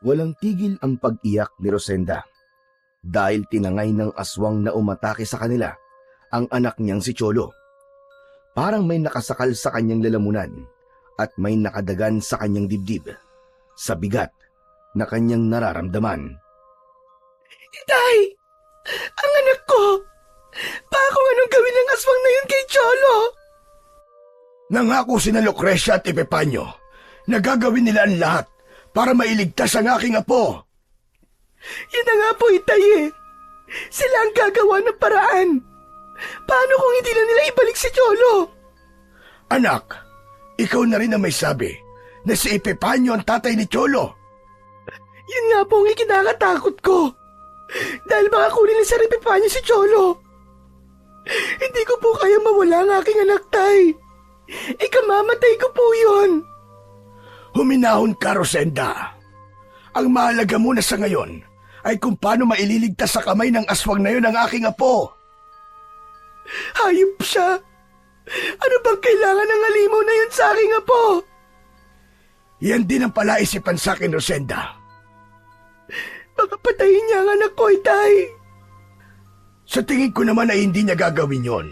Walang tigil ang pag-iyak ni Rosenda dahil tinangay ng aswang na umatake sa kanila ang anak niyang si Cholo. Parang may nakasakal sa kanyang lalamunan at may nakadagan sa kanyang dibdib sa bigat na kanyang nararamdaman. Itay! Ang anak ko! Kung anong gawin ng aswang na yun kay Cholo? Nangako sina Lucrecia at Epifanio na gagawin nila ang lahat para mailigtas ang aking apo. Yun na nga po, Itay eh. Sila ang gagawa ng paraan. Paano kung hindi na nila ibalik si Cholo? Anak, ikaw na rin ang may sabi na si Epifanio ang tatay ni Cholo. Yun nga po ang ikinakatakot ko. Dahil baka kunin ni Sir Epifanio si Cholo. Hindi ko po kaya mawala ang aking anak, Tay. Ikamamatay ko po yun. Huminahon ka, Rosenda. Ang mahalaga muna sa ngayon ay kung paano maililigtas sa kamay ng aswang na yun ang aking apo. Hayop siya. Ano bang kailangan ng halimaw na yun sa aking apo? Yan din ang palaisipan sa akin, Rosenda. Baka patayin niya ang anak ko, Itay. Sa tingin ko naman ay hindi niya gagawin yon.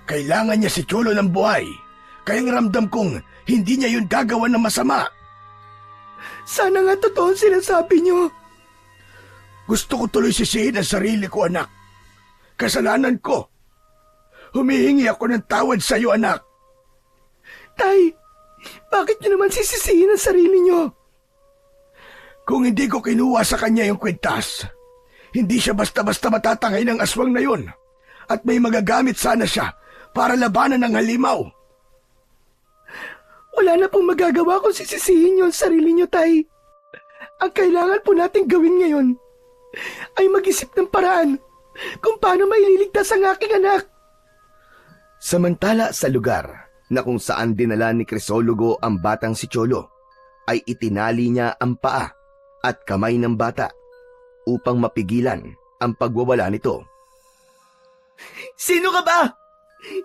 Kailangan niya si Cholo ng buhay. Kaya ramdam kong hindi niya yun gagawa ng masama. Sana nga totoo ang sinasabi niyo. Gusto ko tuloy sisihin ang sarili ko, anak. Kasalanan ko. Humihingi ako ng tawad sa iyo, anak. Tay, bakit niyo naman sisisihin ang sarili niyo? Kung hindi ko kinuha sa kanya yung kwintas, hindi siya basta-basta matatangay ng aswang na yun at may magagamit sana siya para labanan ng halimaw. Wala na pong magagawa kung sisisihin niyo ang sarili niyo, Tay. Ang kailangan po nating gawin ngayon ay mag-isip ng paraan kung paano maililigtas ang aking anak. Samantala sa lugar na kung saan dinala ni Crisologo ang batang si Cholo, ay itinali niya ang paa at kamay ng bata upang mapigilan ang pagwawala nito. Sino ka ba?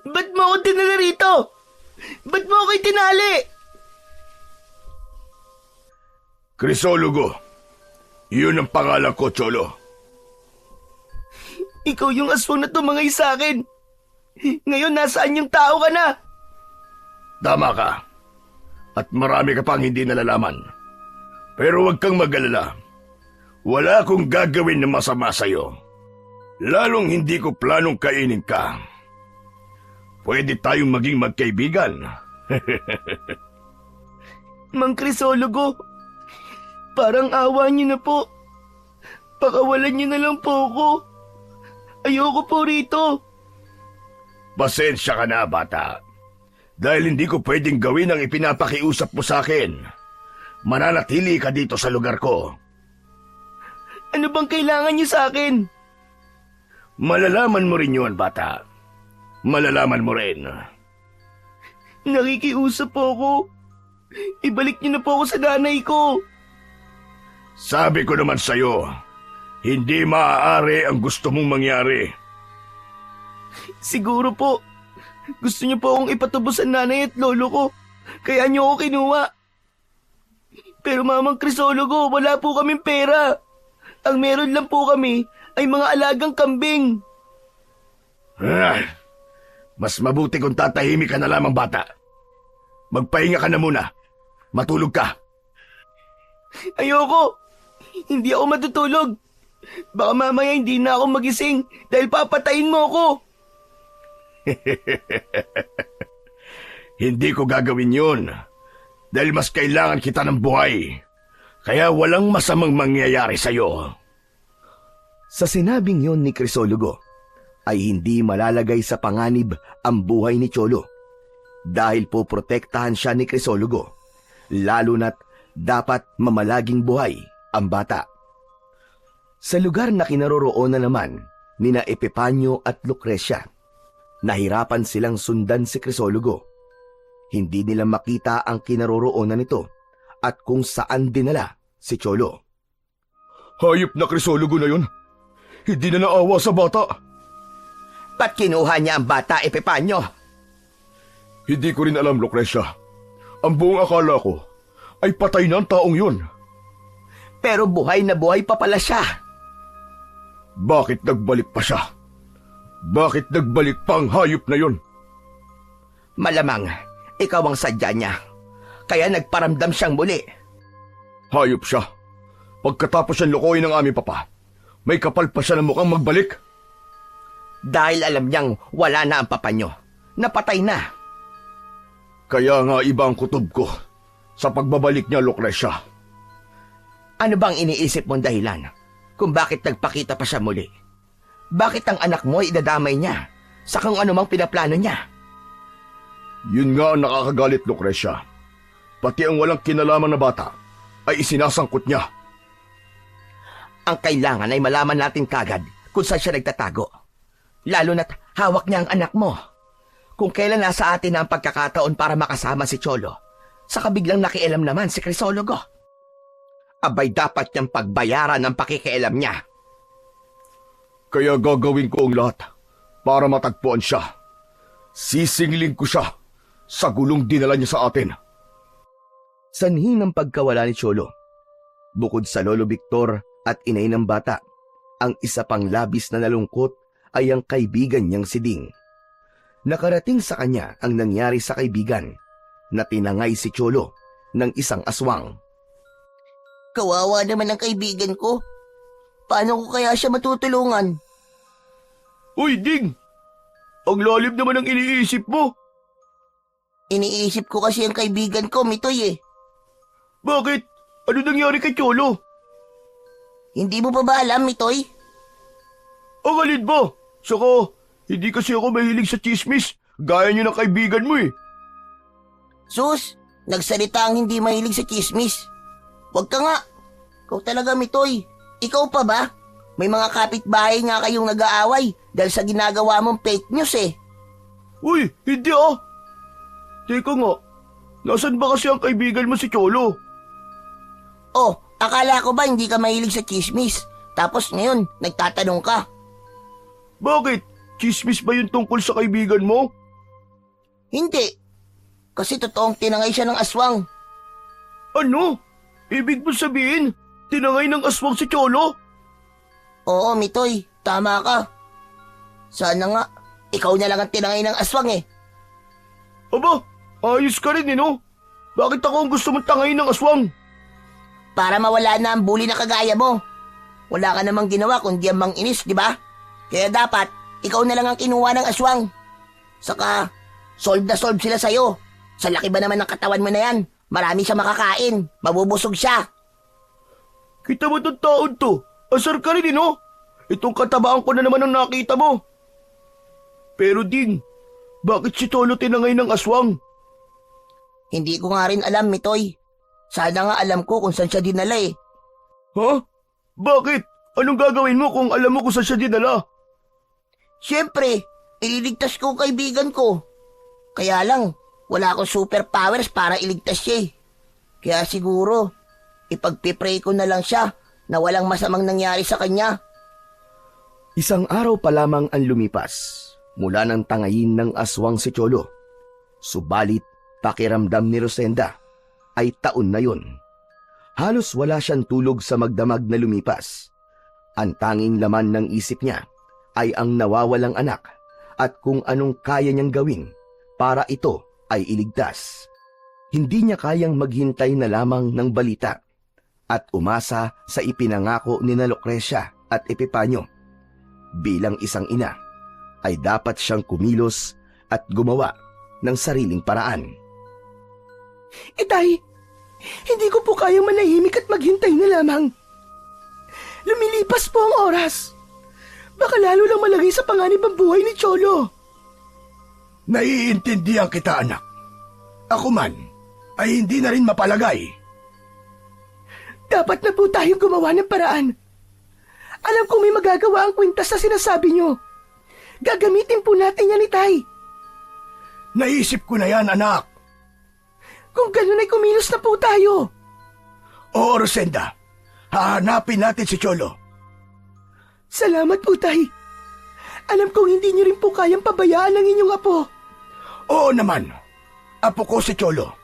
Ba't mo ako dinala rito? Ba't mo ako itinali? Crisologo, yun ang pangalan ko, Cholo. Ikaw yung aswang na tumangay sa akin. Ngayon nasaan yung tao ka na? Tama ka. At marami ka pang hindi nalalaman. Pero huwag kang mag-alala. Wala akong gagawin na masama sa'yo. Lalong hindi ko planong kainin ka. Pwede tayong maging magkaibigan. Mang Crisologo, parang awa niyo na po. Pakawalan niyo na lang po ako. Ayoko po rito. Pasensya ka na, bata. Dahil hindi ko pwedeng gawin ang ipinapakiusap mo sa akin. Mananatili ka dito sa lugar ko. Ano bang kailangan niyo sa akin? Malalaman mo rin yun, bata. Malalaman mo rin. Nakikiusap po ako. Ibalik niyo na po ako sa nanay ko. Sabi ko naman sa'yo, hindi maaari ang gusto mong mangyari. Siguro po, gusto niyo po akong ipatubos ang nanay at lolo ko. Kaya niyo ako kinuha. Pero Mamang Crisologo, wala po kaming pera. Ang meron lang po kami ay mga alagang kambing. Mas mabuti kung tatahimik ka na lamang, bata. Magpahinga ka na muna. Matulog ka. Ayoko. Hindi ako matutulog. Baka mamaya hindi na ako magising dahil papatayin mo ako. Hindi ko gagawin yun. Dahil mas kailangan kita ng buhay. Kaya walang masamang mangyayari sa'yo. Sa sinabing yon ni Crisologo, ay hindi malalagay sa panganib ang buhay ni Cholo dahil po protektahan siya ni Crisologo, lalo na't dapat mamalaging buhay ang bata. Sa lugar na kinaroroonan naman nina Epifanio at Lucrecia, nahirapan silang sundan si Crisologo. Hindi nila makita ang kinaroroonan nito at kung saan dinala si Cholo. Hayop na Crisologo na yun. Hindi na naawa sa bata. Ba't kinuha niya ang bata, Epifanio? Hindi ko rin alam, Lucrecia. Ang buong akala ko ay patay na ang taong yun. Pero buhay na buhay pa pala siya. Bakit nagbalik pa siya? Bakit nagbalik pa ang hayop na yon? Malamang, ikaw ang sadya niya. Kaya nagparamdam siyang muli. Hayop siya. Pagkatapos siyang lokohin ng aming papa, may kapal pa siya na mukhang magbalik. Dahil alam niyang wala na ang papa niyo. Napatay na. Kaya nga iba ang kutob ko sa pagbabalik niya, Lucrecia. Ano bang iniisip mong dahilan kung bakit nagpakita pa siya muli? Bakit ang anak mo ay idadamay niya sa kung anumang pinaplano niya? Yun nga ang nakakagalit, Lucrecia. Pati ang walang kinalaman na bata ay isinasangkot niya. Ang kailangan ay malaman natin kagad kung saan siya nagtatago. Lalo na't hawak niya ang anak mo. Kung kailan nasa atin na ang pagkakataon para makasama si Cholo, saka biglang nakialam naman si Crisologo. Abay dapat niyang pagbayaran ang pakikialam niya. Kaya gagawin ko ang lahat para matagpuan siya. Sisingling ko siya sa gulong dinala niya sa atin. Sanhi ng pagkawala ni Cholo. Bukod sa Lolo Victor at inay ng bata, ang isa pang labis na nalungkot ay ang kaibigan niyang si Ding. Nakarating sa kanya ang nangyari sa kaibigan na tinangay si Cholo ng isang aswang. Kawawa naman ang kaibigan ko. Paano ko kaya siya matutulungan? Uy, Ding! Ang lalim naman ang iniisip mo. Iniisip ko kasi ang kaibigan ko, Mitoy eh. Bakit? Ano nangyari kay Cholo? Hindi mo pa ba alam, Mitoy? Ang alin ba? Saka, hindi kasi ako mahilig sa chismis. Gaya niyo ng kaibigan mo eh. Sus, nagsalita ang hindi mahilig sa chismis. Huwag ka nga. Ikaw talaga, Mitoy. Ikaw pa ba? May mga kapitbahay nga kayong nag-aaway dahil sa ginagawa mong fake news eh. Uy, hindi ah. Teka nga, nasan ba kasi ang kaibigan mo si Cholo? Oh, akala ko ba hindi ka mahilig sa chismis? Tapos ngayon, nagtatanong ka. Bakit? Chismis ba yung tungkol sa kaibigan mo? Hindi. Kasi totoong tinangay siya ng aswang. Ano? Ibig mo sabihin, tinangay ng aswang si Cholo? Oo, Mitoy, tama ka. Sana nga, ikaw na lang ang tinangay ng aswang eh. Aba, ayos ka rin eh no? Bakit ako ang gusto mong tangayin ng aswang? Para mawala na ang bully na kagaya mo. Wala ka namang ginawa kundi ang manginis, di ba? Kaya dapat, ikaw na lang ang kinuha ng aswang. Saka, solve na solve sila sa'yo. Sa laki ba naman ng katawan mo na yan? Marami siya makakain. Mabubusog siya. Kita mo itong taon to? Asar ka rin eh no? Itong katabaan ko na naman ang nakita mo. Pero Ding, bakit si Cholo tinangay ng aswang? Hindi ko nga rin alam, Mitoy. Sana nga alam ko kung saan siya dinala eh. Ha? Bakit? Anong gagawin mo kung alam mo kung saan siya dinala? Siyempre, ililigtas ko ang kaibigan ko. Kaya lang, wala akong superpowers para iligtas siya eh. Kaya siguro, ipagpipray ko na lang siya na walang masamang nangyari sa kanya. Isang araw pa lamang ang lumipas mula ng tangayin ng aswang si Cholo. Subalit, pakiramdam ni Rosenda ay taon na yun. Halos wala siyang tulog sa magdamag na lumipas. Ang tanging laman ng isip niya ay ang nawawalang anak at kung anong kaya niyang gawin para ito ay iligtas. Hindi niya kayang maghintay na lamang ng balita at umasa sa ipinangako ni na Lucrecia at Epipanyo. Bilang isang ina, ay dapat siyang kumilos at gumawa ng sariling paraan. Tay, hindi ko po kayang manahimik at maghintay na lamang. Lumilipas po ang oras. Baka lalo lang malagay sa panganib ang buhay ni Cholo. Naiintindihan kita, anak. Ako man ay hindi na rin mapalagay. Dapat na po tayong gumawa ng paraan. Alam kong may magagawa ang kwintas na sinasabi nyo. Gagamitin po natin yan, Itay. Naisip ko na yan, anak. Kung ganun ay kumilos na po tayo. Oo, Rosenda. Hahanapin natin si Cholo. Salamat po, Tay. Alam kong hindi niyo rin po kayang pabayaan ang inyong apo. Oo naman. Apo ko si Cholo.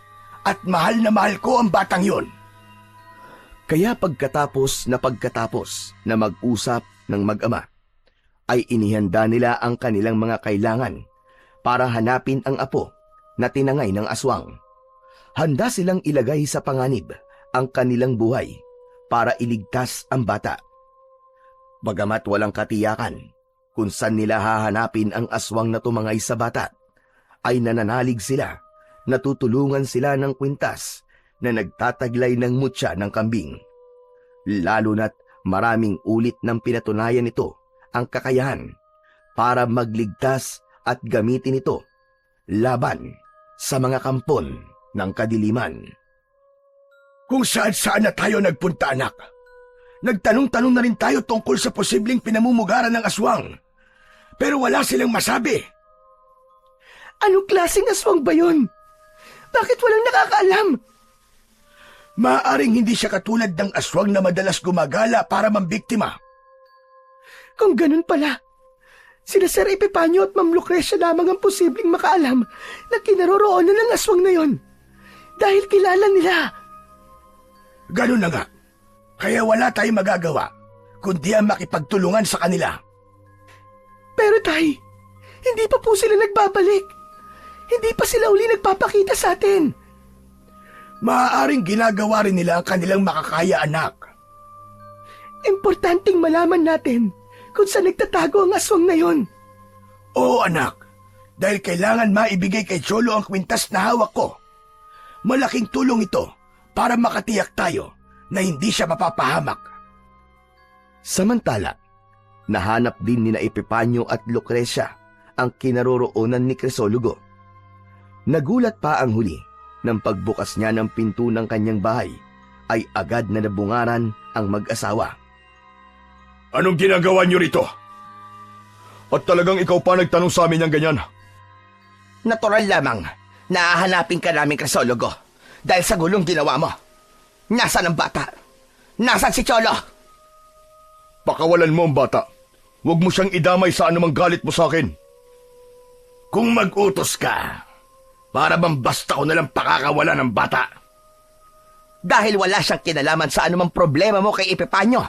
At mahal na mahal ko ang batang yon. Kaya pagkatapos na mag-usap ng mag-ama, ay inihanda nila ang kanilang mga kailangan para hanapin ang apo na tinangay ng aswang. Handa silang ilagay sa panganib ang kanilang buhay para iligtas ang bata. Bagamat walang katiyakan kung saan nila hahanapin ang aswang na tumangay sa bata, ay nananalig sila na tutulungan sila ng kwintas na nagtataglay ng mutya ng kambing. Lalo na't maraming ulit ng pinatunayan nito ang kakayahan para magligtas at gamitin ito laban sa mga kampon ng kadiliman. Kung saan-saan na tayo nagpunta, anak. Nagtanong-tanong na rin tayo tungkol sa posibleng pinamumugaran ng aswang. Pero wala silang masabi. Anong klaseng aswang ba yun? Bakit walang nakakaalam? Maaaring hindi siya katulad ng aswang na madalas gumagala para mambiktima. Kung ganun pala, sila Sir Epifanio at Ma'am Lucrecia lamang ang posibleng makaalam na kinaroroonan ng aswang na yon. Dahil kilala nila. Ganun na nga. Kaya wala tayong magagawa kundi ang makipagtulungan sa kanila. Pero tay, hindi pa po sila nagbabalik. Hindi pa sila uli nagpapakita sa atin. Maaaring ginagawa rin nila ang kanilang makakaya, anak. Importanteng malaman natin kung saan nagtatago ang aswang na yon. Oo, anak. Dahil kailangan maibigay kay Cholo ang kwintas na hawak ko. Malaking tulong ito para makatiyak tayo na hindi siya mapapahamak. Samantala, nahanap din nina Epifanio at Lucrecia ang kinaroroonan ni Crisologo. Nagulat pa ang huli nang pagbukas niya ng pinto ng kanyang bahay ay agad na nabungaran ang mag-asawa. Anong ginagawa niyo rito? At talagang ikaw pa nagtanong sa amin ng ganyan? Natural lamang na hahanapin ka namin, Crisologo, dahil sa gulong ginawa mo. Nasaan ang bata? Nasaan si Cholo? Pakawalan mo ang bata. Huwag mo siyang idamay sa anumang galit mo sa akin. Kung mag-utos ka, para bang basta ko nalang pakakawalan ng bata? Dahil wala siyang kinalaman sa anumang problema mo kay Epifanio.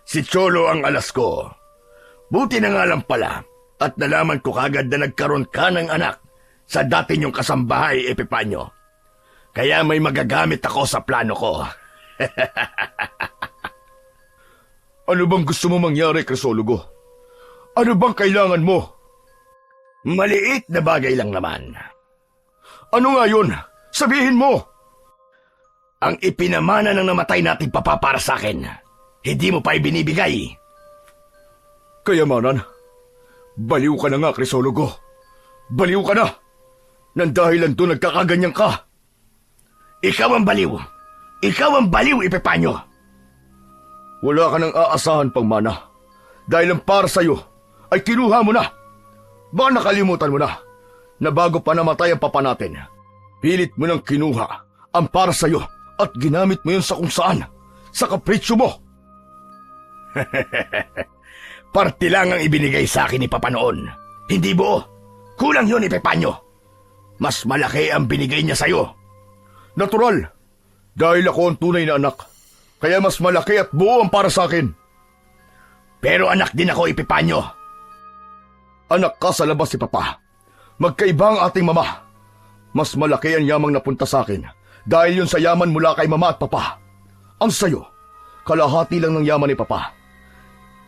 Si Cholo ang alas ko. Buti na nga lang pala at nalaman ko kagad na nagkaroon ka ng anak sa dati niyong kasambahay, Epifanio. Kaya may magagamit ako sa plano ko. Ano bang gusto mo mangyari, Crisologo? Ano bang kailangan mo? Maliit na bagay lang naman. Ano nga yun? Sabihin mo! Ang ipinamana ng namatay nating papa para sa akin, hindi mo pa ibinibigay. Kayamanan? Baliw ka na nga, Crisologo. Baliw ka na! Nang dahilan doon nagkakaganyan ka. Ikaw ang baliw! Ikaw ang baliw, Epifanio! Wala ka nang aasahan pang mana. Dahil ang para sa'yo ay kinuha mo na. Baka nakalimutan mo na bago pa namatay ang papa natin, pilit mo nang kinuha ang para sa'yo at ginamit mo yun sa kung saan, sa kapritsyo mo. Parte lang ang ibinigay sa akin ni Papa noon. Hindi buo. Kulang yun, Epifanio. Mas malaki ang binigay niya sa'yo. Natural. Dahil ako ang tunay na anak. Kaya mas malaki at buo ang para sa akin. Pero anak din ako, Epifanio. Anak ka sa labas si Papa. Magkaiba ang ating mama. Mas malaki ang yamang napunta sa akin dahil yun sa yaman mula kay Mama at Papa. Ang sayo, kalahati lang ng yaman ni Papa.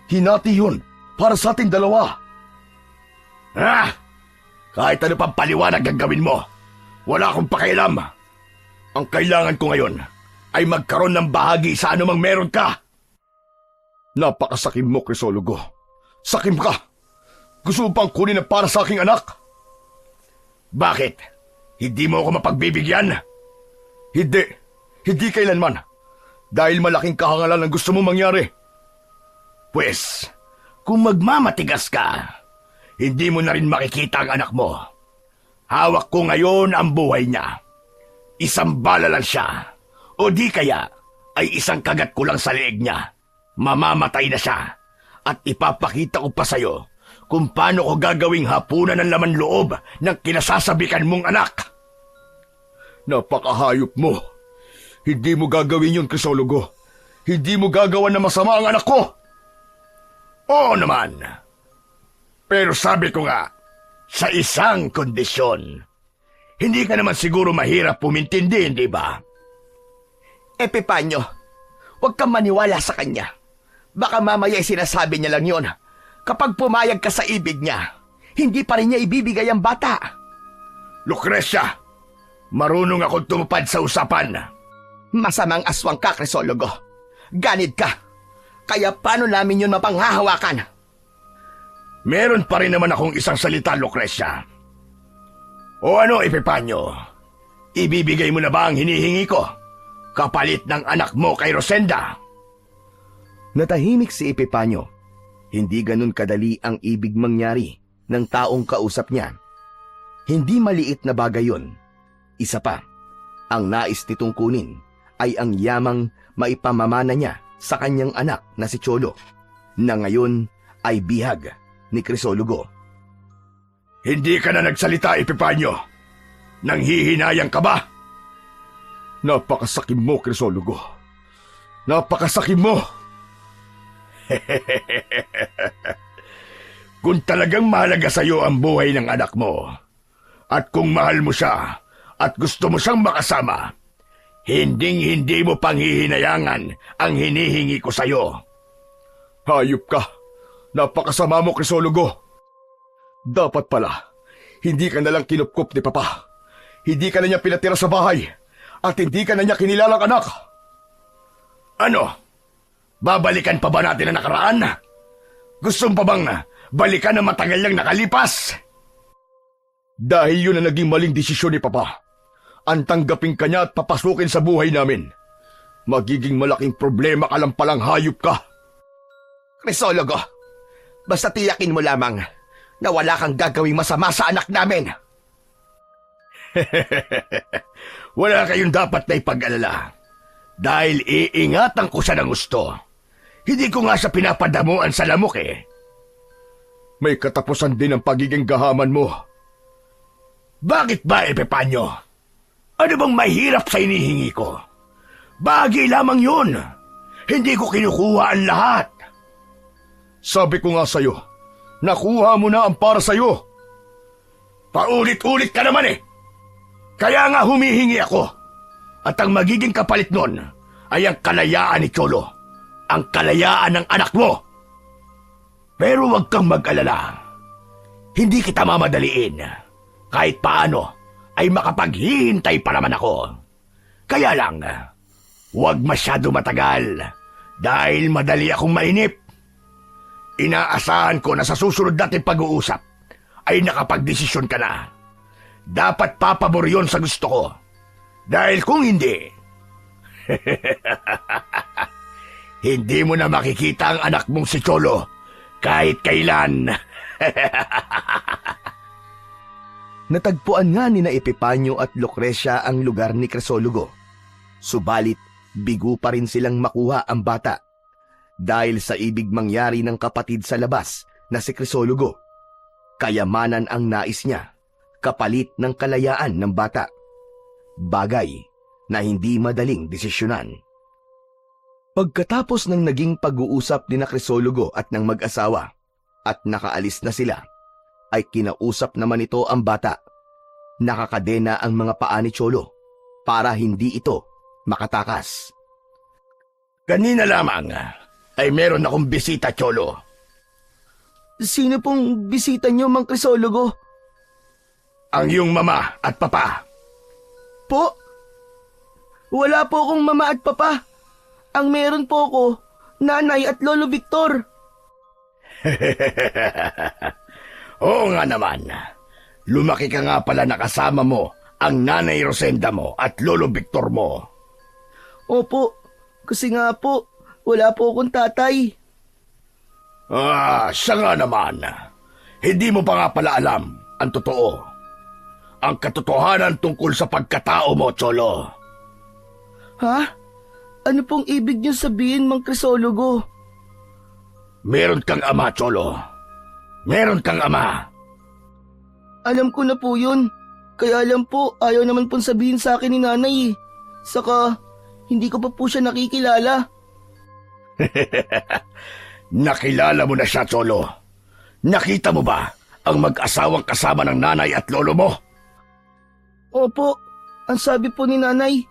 Hinati yun para sa ating dalawa. Kahit ano pang paliwanag gagawin mo, wala akong pakialam. Ang kailangan ko ngayon ay magkaroon ng bahagi sa anumang meron ka. Napakasakim mo, Crisologo. Sakim ka. Gusto mo pang kunin ang para sa aking anak? Bakit? Hindi mo ako mapagbibigyan? Hindi. Hindi kailanman. Dahil malaking kahangalan ang gusto mo mangyari. Pwes, kung magmamatigas ka, hindi mo na rin makikita ang anak mo. Hawak ko ngayon ang buhay niya. Isang bala lang siya. O di kaya ay isang kagat ko lang sa leeg niya. Mamamatay na siya. At ipapakita ko pa sa'yo kung paano ko gagawing hapunan ng laman loob ng kinasasabikan mong anak. Napakahayop mo, Hindi mo gagawin yun, Crisologo. Hindi mo gagawa na masama ang anak ko. Oo naman. Pero sabi ko nga, sa isang kondisyon. Hindi ka naman siguro mahirap pumintindi, hindi ba? Epipanyo, huwag kang maniwala sa kanya. Baka mamaya sinasabi niya lang yon. Kapag pumayag ka sa ibig niya, hindi pa rin niya ibibigay ang bata. Lucrecia, marunong akong tumupad sa usapan. Masamang aswang ka, Crisologo. Ganid ka. Kaya paano namin yun mapanghahawakan? Meron pa rin naman akong isang salita, Lucrecia. O ano, Epipanyo? Ibibigay mo na ba ang hinihingi ko? Kapalit ng anak mo kay Rosenda? Natahimik si Epipanyo. Hindi ganun kadali ang ibig mangyari ng taong kausap niya. Hindi maliit na bagay yun. Isa pa, ang nais nitong kunin ay ang yamang maipamamana niya sa kanyang anak na si Cholo, na ngayon ay bihag ni Crisologo. Hindi ka na nagsalita, Epipanyo. Nanghihinayang ka ba? Napakasakim mo, Crisologo. Napakasakim mo. Kung talagang mahalaga sa'yo ang buhay ng anak mo, at kung mahal mo siya, at gusto mo siyang makasama, hinding-hindi mo panghihinayangan ang hinihingi ko sa'yo. Hayop ka. Napakasama mo, Crisologo. Dapat pala, hindi ka nalang kinupkup ni Papa. Hindi ka na niya pinatira sa bahay, at hindi ka na niya kinilalang anak. Ano? Babalikan pa ba natin ang nakaraan? Gusto mo pa bang balikan ang matagal nang nakalipas? Dahil yun ang naging maling desisyon ni Papa. Ang tanggapin ka niya at papasukin sa buhay namin. Magiging malaking problema ka lang palang, hayop ka. Crisologo, basta tiyakin mo lamang na wala kang gagawing masama sa anak namin. Wala kayong dapat na ipag-alala. Dahil iingatan ko siya ng gusto. Hindi ko nga siya pinapadamuan sa lamok eh. May katapusan din ang pagiging gahaman mo. Bakit ba, Epipanyo? Ano bang mahirap sa inihingi ko? Bagay lamang yun. Hindi ko kinukuha ang lahat. Sabi ko nga sa'yo, nakuha mo na ang para sa'yo. Paulit-ulit ka naman eh. Kaya nga humihingi ako. At ang magiging kapalit nun ay ang kalayaan ni Cholo. Ang kalayaan ng anak mo. Pero huwag kang mag-alala. Hindi kita mamadaliin. Kahit paano ay makapaghihintay pa naman ako. Kaya lang, huwag masyado matagal dahil madali akong mainip. Inaasahan ko na sa susunod nating pag-uusap ay nakapagdesisyon ka na. Dapat papabor yun sa gusto ko. Dahil kung hindi, hindi mo na makikita ang anak mong si Cholo kahit kailan. Natagpuan nga ni na Epipanyo at Lucrecia ang lugar ni Crisologo. Subalit, bigo pa rin silang makuha ang bata. Dahil sa ibig mangyari ng kapatid sa labas na si Crisologo, kayamanan ang nais niya, kapalit ng kalayaan ng bata. Bagay na hindi madaling desisyonan. Pagkatapos ng naging pag-uusap ni na Crisologo at ng mag-asawa at nakaalis na sila, ay kinausap naman ito ang bata. Nakakadena ang mga paa ni Cholo para hindi ito makatakas. Kanina lamang ay meron akong bisita, Cholo. Sino pong bisita niyo, Mang Crisologo? Ang iyong mama at papa. Po? Wala po akong mama at papa. Ang meron po ko, nanay at lolo Victor. Oo nga naman. Lumaki ka nga pala nakasama mo ang nanay Rosenda mo at lolo Victor mo. Opo, kasi nga po, wala po akong tatay. Siya nga naman. Hindi mo pa nga pala alam ang totoo. Ang katotohanan tungkol sa pagkatao mo, Cholo. Ha? Ano pong ibig niyo sabihin, Mang Crisologo? Meron kang ama, Cholo. Meron kang ama. Alam ko na po yun. Kaya alam po, ayaw naman pong sabihin sa akin ni nanay. Saka, Hindi ko pa po siya nakikilala. Nakilala mo na siya, Cholo. Nakita mo ba ang mag-asawang kasama ng nanay at lolo mo? Opo, ang sabi po ni nanay,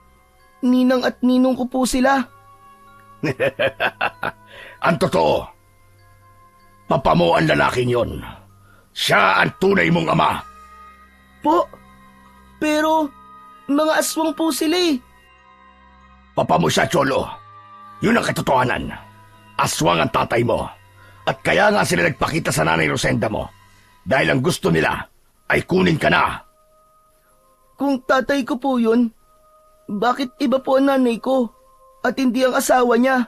ninang at ninong ko po sila. Ang totoo, papa mo ang lalaking yon. Siya ang tunay mong ama. Po, pero mga aswang po sila eh. Papa mo siya, Cholo. Yun ang katotohanan. Aswang ang tatay mo. At kaya nga sila nagpakita sa nanay Rosenda mo. Dahil ang gusto nila ay kunin ka na. Kung tatay ko po yun, bakit iba po ang nanay ko at hindi ang asawa niya?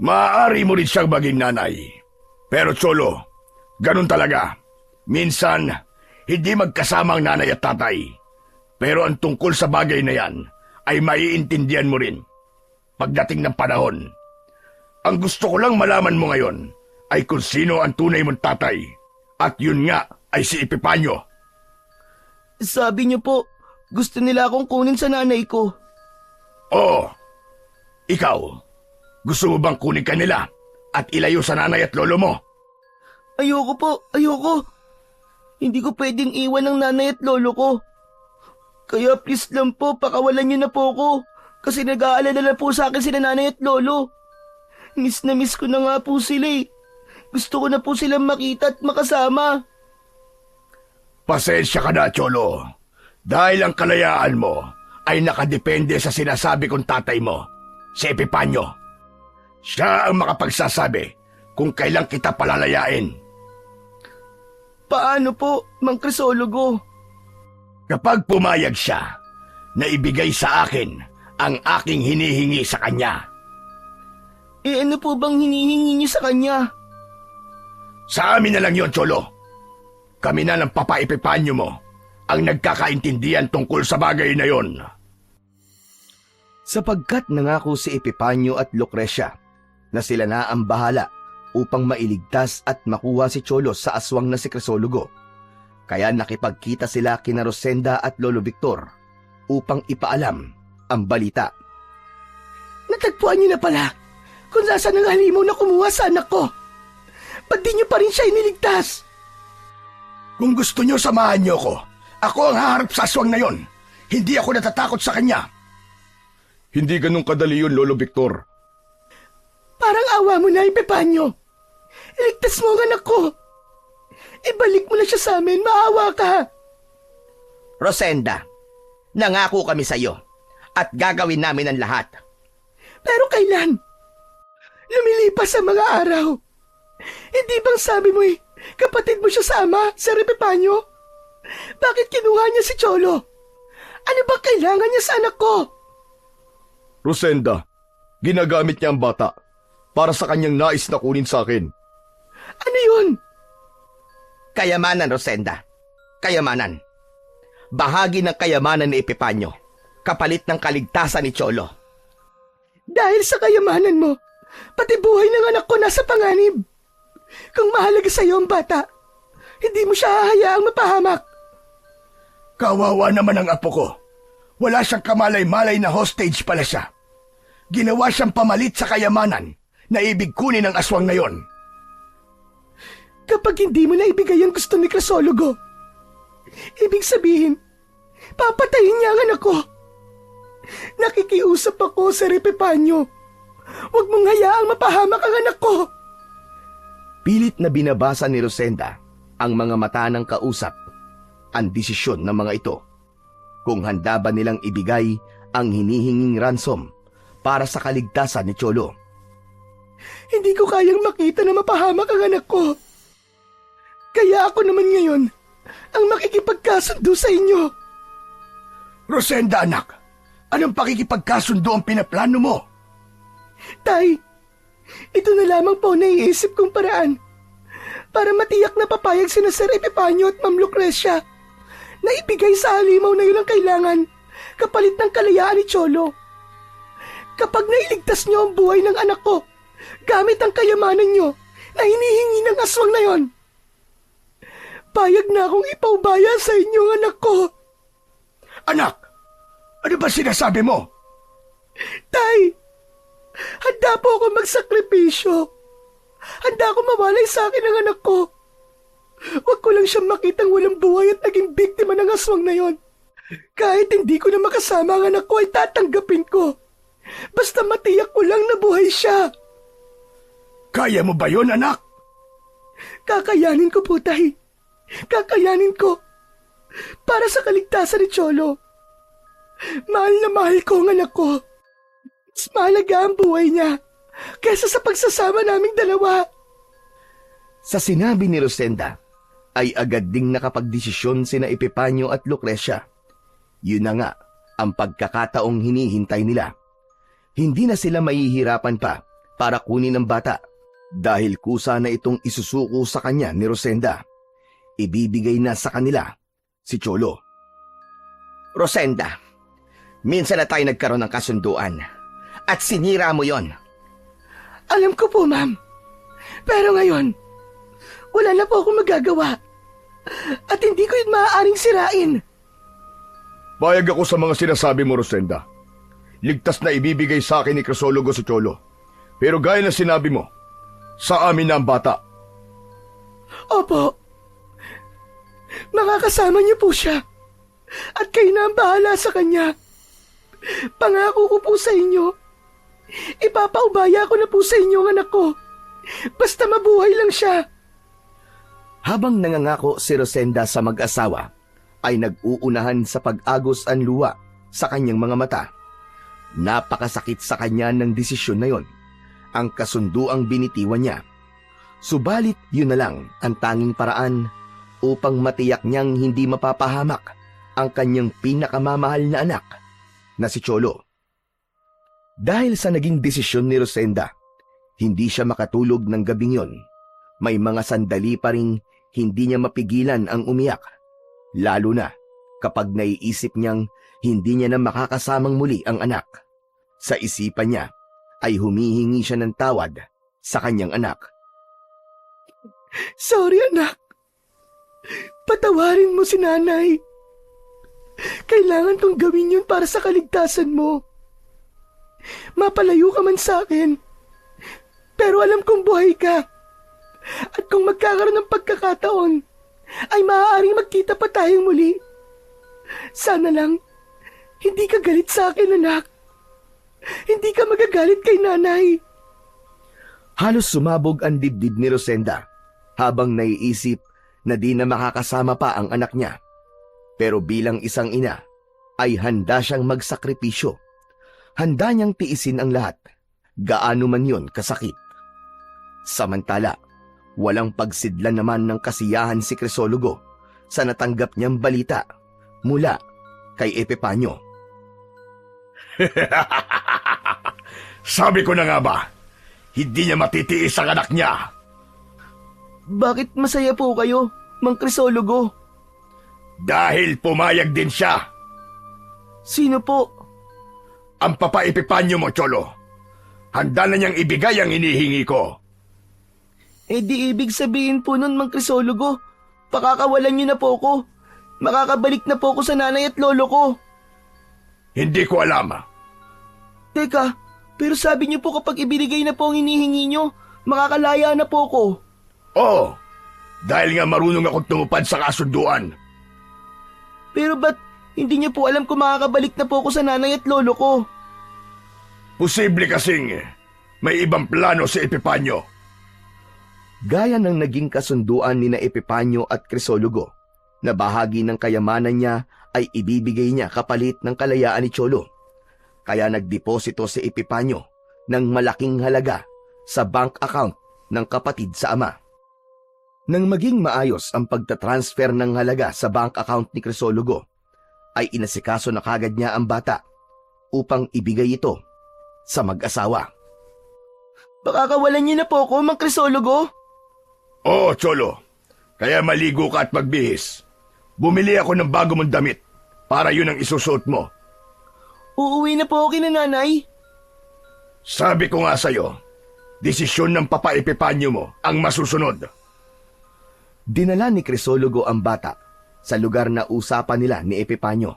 Maaari mo rin siyang maging nanay. Pero Cholo, ganun talaga. Minsan, hindi magkasama ang nanay at tatay. Pero ang tungkol sa bagay na yan ay maiintindihan mo rin. Pagdating ng panahon, ang gusto ko lang malaman mo ngayon ay kung sino ang tunay mong tatay. At yun nga ay si Epipanyo. Sabi niyo po, gusto nila akong kunin sa nanay ko. Oo. Ikaw, gusto mo bang kunin ka nila at ilayo sa nanay at lolo mo? Ayoko po, ayoko. Hindi ko pwedeng iwan ng nanay at lolo ko. Kaya please lang po, pakawalan niyo na po ko. Kasi nag-aalala na po sa akin sila nanay at lolo. Miss na miss ko na nga po sila eh. Gusto ko na po silang makita at makasama. Pasensya ka na, Cholo. Dahil ang kalayaan mo ay nakadepende sa sinasabi kong tatay mo, si Epipanyo. Siya ang makapagsasabi kung kailan kita palalayain. Paano po, Mang Crisologo? Kapag pumayag siya na ibigay sa akin ang aking hinihingi sa kanya. Eh ano po bang hinihingi niyo sa kanya? Sa amin na lang yon, Cholo. Kami na ng Papa Epipanyo mo ang nagkakaintindihan tungkol sa bagay na yon. Sapagkat nangako si Epipanyo at Lucrecia na sila na ang bahala upang mailigtas at makuha si Cholo sa aswang na si Crisologo. Kaya nakipagkita sila kina Rosenda at Lolo Victor upang ipaalam ang balita. Natagpuan niyo na pala kung saan ang halimaw na kumuha sa anak ko. Ba't di niyo pa rin siya iniligtas? Kung gusto nyo, samahan nyo ko. Ako ang haharap sa aswang na yon. Hindi ako natatakot sa kanya. Hindi ganun kadali yun, Lolo Victor. Parang awa mo na, Epipanyo. Iligtas mo ang anak ko. Ibalik mo na siya sa amin, maawa ka. Rosenda, nangako kami sa iyo at gagawin namin ang lahat. Pero kailan? Lumilipas ang mga araw. Hindi bang sabi mo kapatid mo siya sa ama, Sir Epipanyo? Bakit kinuha niya si Cholo? Ano ba kailangan niya sa anak ko? Rosenda, ginagamit niya ang bata para sa kanyang nais na kunin sa akin. Ano yun? Kayamanan, Rosenda. Kayamanan. Bahagi ng kayamanan ni Epipanyo, kapalit ng kaligtasan ni Cholo. Dahil sa kayamanan mo, pati buhay ng anak ko nasa panganib. Kung mahalaga sa iyo ang bata, hindi mo siya hahayaang mapahamak. Kawawa naman ang apo ko. Wala siyang kamalay-malay na hostage pala siya. Ginawa siyang pamalit sa kayamanan na ibig kunin ng aswang na yon. Kapag hindi mo na ibigay ang gusto ni Crisologo, ibig sabihin, papatayin niya ang anak ko. Nakikiusap ako, Sir Epipanyo. Huwag mong hayaang mapahamak ang anak ko. Pilit na binabasa ni Rosenda ang mga mata ng kausap ang desisyon ng mga ito. Kung handa ba nilang ibigay ang hinihinging ransom para sa kaligtasan ni Cholo. Hindi ko kayang makita na mapahamak ang anak ko. Kaya ako naman ngayon ang makikipagkasundo sa inyo. Rosenda, anak, anong pakikipagkasundo ang pinaplano mo? Tay, ito na lamang po naiisip kong paraan para matiyak na papayag sina Sir Epipanyo at Ma'am Lucrecia na ibigay sa halimaw na yun ang kailangan kapalit ng kalayaan ni Cholo. Kapag nailigtas niyo ang buhay ng anak ko gamit ang kayamanan niyo na hinihingi ng aswang na yon, payag na akong ipaubaya sa inyo ang anak ko. Anak, ano ba sinasabi mo? Tay, handa po ako magsakripisyo. Handa ako mawalay sa akin ang anak ko. Huwag ko lang siyang makitang walang buhay at naging biktima ng aswang na yon. Kahit hindi ko na makasama ang anak ko ay tatanggapin ko. Basta matiyak ko lang na buhay siya. Kaya mo ba yon, anak? Kakayanin ko po, Tay. Kakayanin ko. Para sa kaligtasan ni Cholo. Mahal na mahal ko ang anak ko. Mas mahalaga ang buhay niya kaysa sa pagsasama naming dalawa. Sa sinabi ni Rosenda, ay agad ding nakapagdesisyon sina Epipanyo at Lucrecia. Yun na nga ang pagkakataong hinihintay nila. Hindi na sila mahihirapan pa para kunin ang bata dahil kusa na itong isusuko sa kanya ni Rosenda. Ibibigay na sa kanila si Cholo. Rosenda, minsan na tayo nagkaroon ng kasunduan at sinira mo yon. Alam ko po, ma'am. Pero ngayon, wala na po akong magagawa. At hindi ko yun maaaring sirain. Payag ako sa mga sinasabi mo, Rosenda. Ligtas na ibibigay sa akin ni Crisologo si Cholo. Pero gaya na sinabi mo, sa amin na ang bata. Opo. Makakasama niyo po siya. At kayo na ang bahala sa kanya. Pangako ko po sa inyo. Ipapaubaya ko na po sa inyo ang anak ko. Basta mabuhay lang siya. Habang nangangako si Rosenda sa mag-asawa, ay nag-uunahan sa pag-agos ang luha sa kanyang mga mata. Napakasakit sa kanya ng desisyon na yon, ang kasunduang binitiwan niya. Subalit yun na lang ang tanging paraan upang matiyak niyang hindi mapapahamak ang kanyang pinakamamahal na anak na si Cholo. Dahil sa naging desisyon ni Rosenda, hindi siya makatulog ng gabing yon. May mga sandali pa ring hindi niya mapigilan ang umiyak, lalo na kapag naiisip niyang hindi niya na makakasamang muli ang anak. Sa isipan niya ay humihingi siya ng tawad sa kanyang anak. Sorry, anak. Patawarin mo si nanay. Kailangan kong gawin yun para sa kaligtasan mo. Mapalayo ka man sa akin, pero alam kong buhay ka. At kung magkakaroon ng pagkakataon, ay maaaring magkita pa tayong muli. Sana lang, hindi ka galit sa akin, anak. Hindi ka magagalit kay nanay. Halos sumabog ang dibdib ni Rosenda habang naiisip na di na makakasama pa ang anak niya. Pero bilang isang ina, ay handa siyang magsakripisyo. Handa niyang tiisin ang lahat, gaano man yon kasakit. Samantala, walang pagsidlan naman ng kasiyahan si Crisologo sa natanggap niyang balita mula kay Epipanyo. Sabi ko na nga ba, hindi niya matitiis ang anak niya. Bakit masaya po kayo, Mang Crisologo? Dahil pumayag din siya. Sino po? Ang papaipipanyo mo, Cholo. Handa na niyang ibigay ang hinihingi ko. Eh di ibig sabihin po nun, Mang Crisologo, pakakawalan niyo na po ko. Makakabalik na po ko sa nanay at lolo ko. Hindi ko alam. Teka, pero sabi niyo po kapag ibinigay na po ang hinihingi niyo, makakalaya na po ko. Oo, dahil nga marunong akong tumupad sa kasunduan. Pero ba't hindi niyo po alam kung makakabalik na po ko sa nanay at lolo ko? Posible kasing may ibang plano si Epipanyo. Gaya ng naging kasunduan ni na Epipanyo at Crisologo, na bahagi ng kayamanan niya ay ibibigay niya kapalit ng kalayaan ni Cholo. Kaya nagdeposito si Epipanyo ng malaking halaga sa bank account ng kapatid sa ama. Nang maging maayos ang pagtatransfer ng halaga sa bank account ni Crisologo, ay inasikaso na kagad niya ang bata upang ibigay ito sa mag-asawa. Pakakawalan niyo na po ko, Mang Crisologo? Oo, Cholo. Kaya maligo ka at magbihis. Bumili ako ng bago mong damit para yun ang isusuot mo. Uuwi na po ako kina nanay. Sabi ko nga sa'yo, desisyon ng Papa Epipanyo mo ang masusunod. Dinala ni Crisologo ang bata sa lugar na usapan nila ni Epipanyo.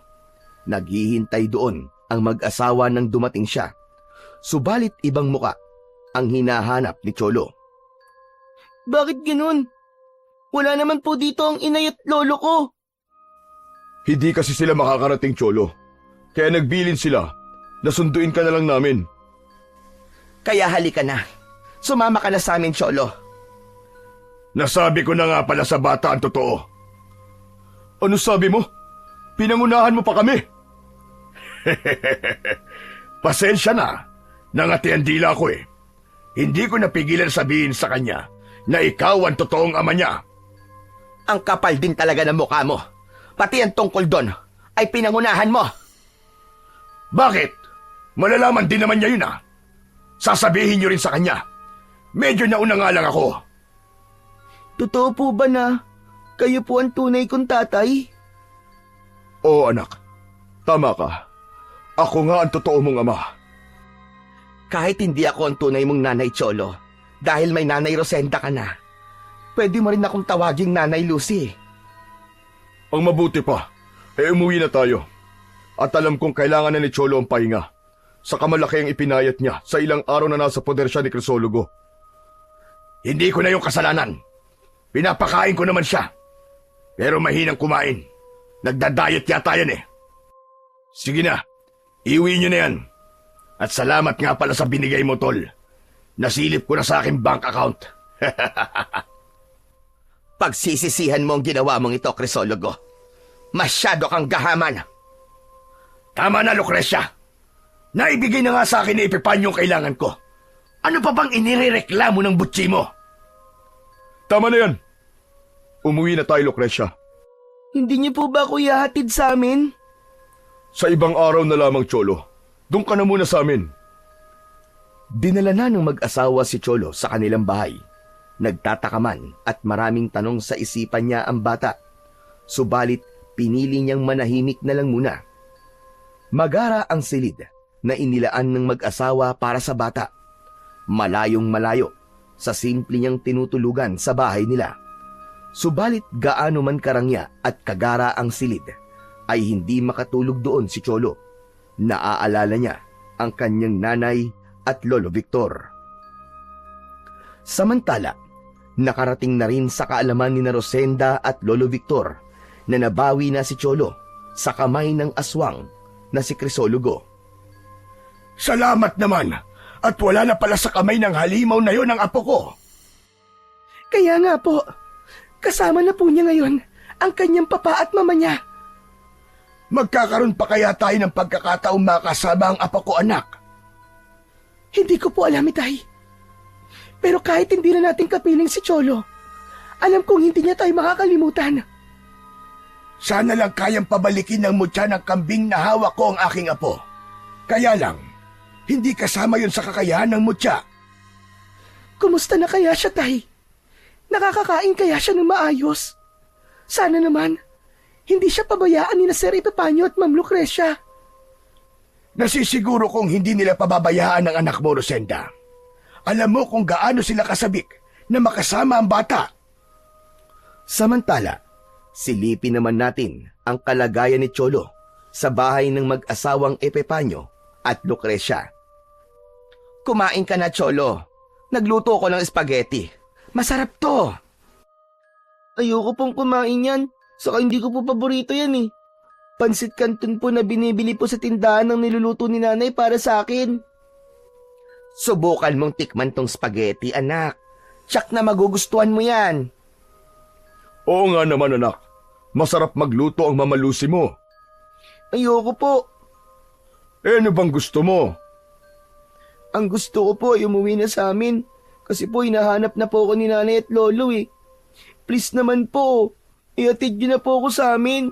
Naghihintay doon ang mag-asawa nang dumating siya Subalit ibang muka ang hinahanap ni Cholo. Bakit ganun? Wala naman po dito ang inay at lolo ko. Hindi kasi sila makakarating, Cholo. Kaya nagbilin sila. Nasunduin ka na lang namin. Kaya halika na. Sumama ka na sa amin, Cholo. Nasabi ko na nga pala sa bata ang totoo. Ano sabi mo? Pinangunahan mo pa kami. Pasensya na. Nangati ang dila ko eh. Hindi ko napigilan sabihin sa kanya na ikaw ang totoong ama niya. Ang kapal din talaga ng mukha mo. Pati ang tungkol doon ay pinangunahan mo. Bakit? Malalaman din naman niya yun ah. Sasabihin niyo rin sa kanya. Medyo nauna nga lang ako. Totoo po ba na kayo po ang tunay kong tatay? Oo anak, tama ka. Ako nga ang totoo mong ama. Kahit hindi ako ang tunay mong nanay, Cholo, dahil may nanay Rosenda ka na, pwede mo rin akong tawaging nanay Lucy. Ang mabuti pa, umuwi na tayo. At alam kong kailangan na ni Cholo ang pahinga. Sa kamalaki ang ipinayat niya sa ilang araw na nasa poder siya ni Crisologo. Hindi ko na yung kasalanan. Pinapakain ko naman siya. Pero mahinang kumain. Nagda-diet yata yan eh. Sige na, iuwi niyo na yan. At salamat nga pala sa binigay mo, Tol. Nasilip ko na sa aking bank account. Pagsisisihan mo ang ginawa mong ito, Crisologo. Masyado kang gahaman. Tama na, Lucrecia. Naibigay na nga sa akin ni Epipanyo yung kailangan ko. Ano pa bang inireklamo ng butsi mo? Tama na yan. Umuwi na tayo, Lucrecia. Hindi niyo po ba ako ihahatid sa amin? Sa ibang araw na lamang, Cholo. Doon ka na muna sa amin. Dinala na ng mag-asawa si Cholo sa kanilang bahay. Nagtatakaman at maraming tanong sa isipan niya ang bata. Subalit pinili niyang manahimik na lang muna. Magara ang silid na inilaan ng mag-asawa para sa bata. Malayong malayo sa simple niyang tinutulugan sa bahay nila. Subalit gaano man karangya at kagara ang silid, ay hindi makatulog doon si Cholo. Naaalala niya ang kanyang nanay at lolo Victor. Samantala, nakarating na rin sa kaalaman ni na Rosenda at lolo Victor na nabawi na si Cholo sa kamay ng aswang na si Crisologo. Salamat naman. At wala na pala sa kamay ng halimaw na yon ang apo ko. Kaya nga po, kasama na po niya ngayon ang kanyang papa at mama niya. Magkakaroon pa kaya tayo ng pagkakataong makasama ang apo ko, anak? Hindi ko po alam, Itay. Pero kahit hindi na natin kapiling si Cholo, alam kong hindi niya tayo makakalimutan. Sana lang kayang pabalikin ng mutya ng kambing na hawak ko ang aking apo. Kaya lang, hindi kasama yon sa kakayahan ng mutya. Kumusta na kaya siya, Tay? Nakakakain kaya siya ng maayos? Sana naman, hindi siya pabayaan ni na Sir Epipanyo at Ma'am Lucrecia. Nasisiguro kong hindi nila pababayaan ang anak mo, Rosenda. Alam mo kung gaano sila kasabik na makasama ang bata. Samantala, silipin naman natin ang kalagayan ni Cholo sa bahay ng mag-asawang Epipanyo at Lucrecia. Kumain ka na, Cholo. Nagluto ko ng spaghetti. Masarap to. Ayoko pong kumain yan. Saka hindi ko po paborito yan eh. Pansit Canton po na binibili po sa tindahan ng niluluto ni nanay para sa akin. Subukan mong tikman tong spaghetti, anak. Tsak na magugustuhan mo yan. Oo nga naman, anak. Masarap magluto ang Mama Lucy mo. Ayoko po. Ano bang gusto mo? Ang gusto ko po ay umuwi na sa amin. Kasi po hinahanap na po ako ni nanay at lolo eh. Please naman po, ihatid niyo na po ako sa amin.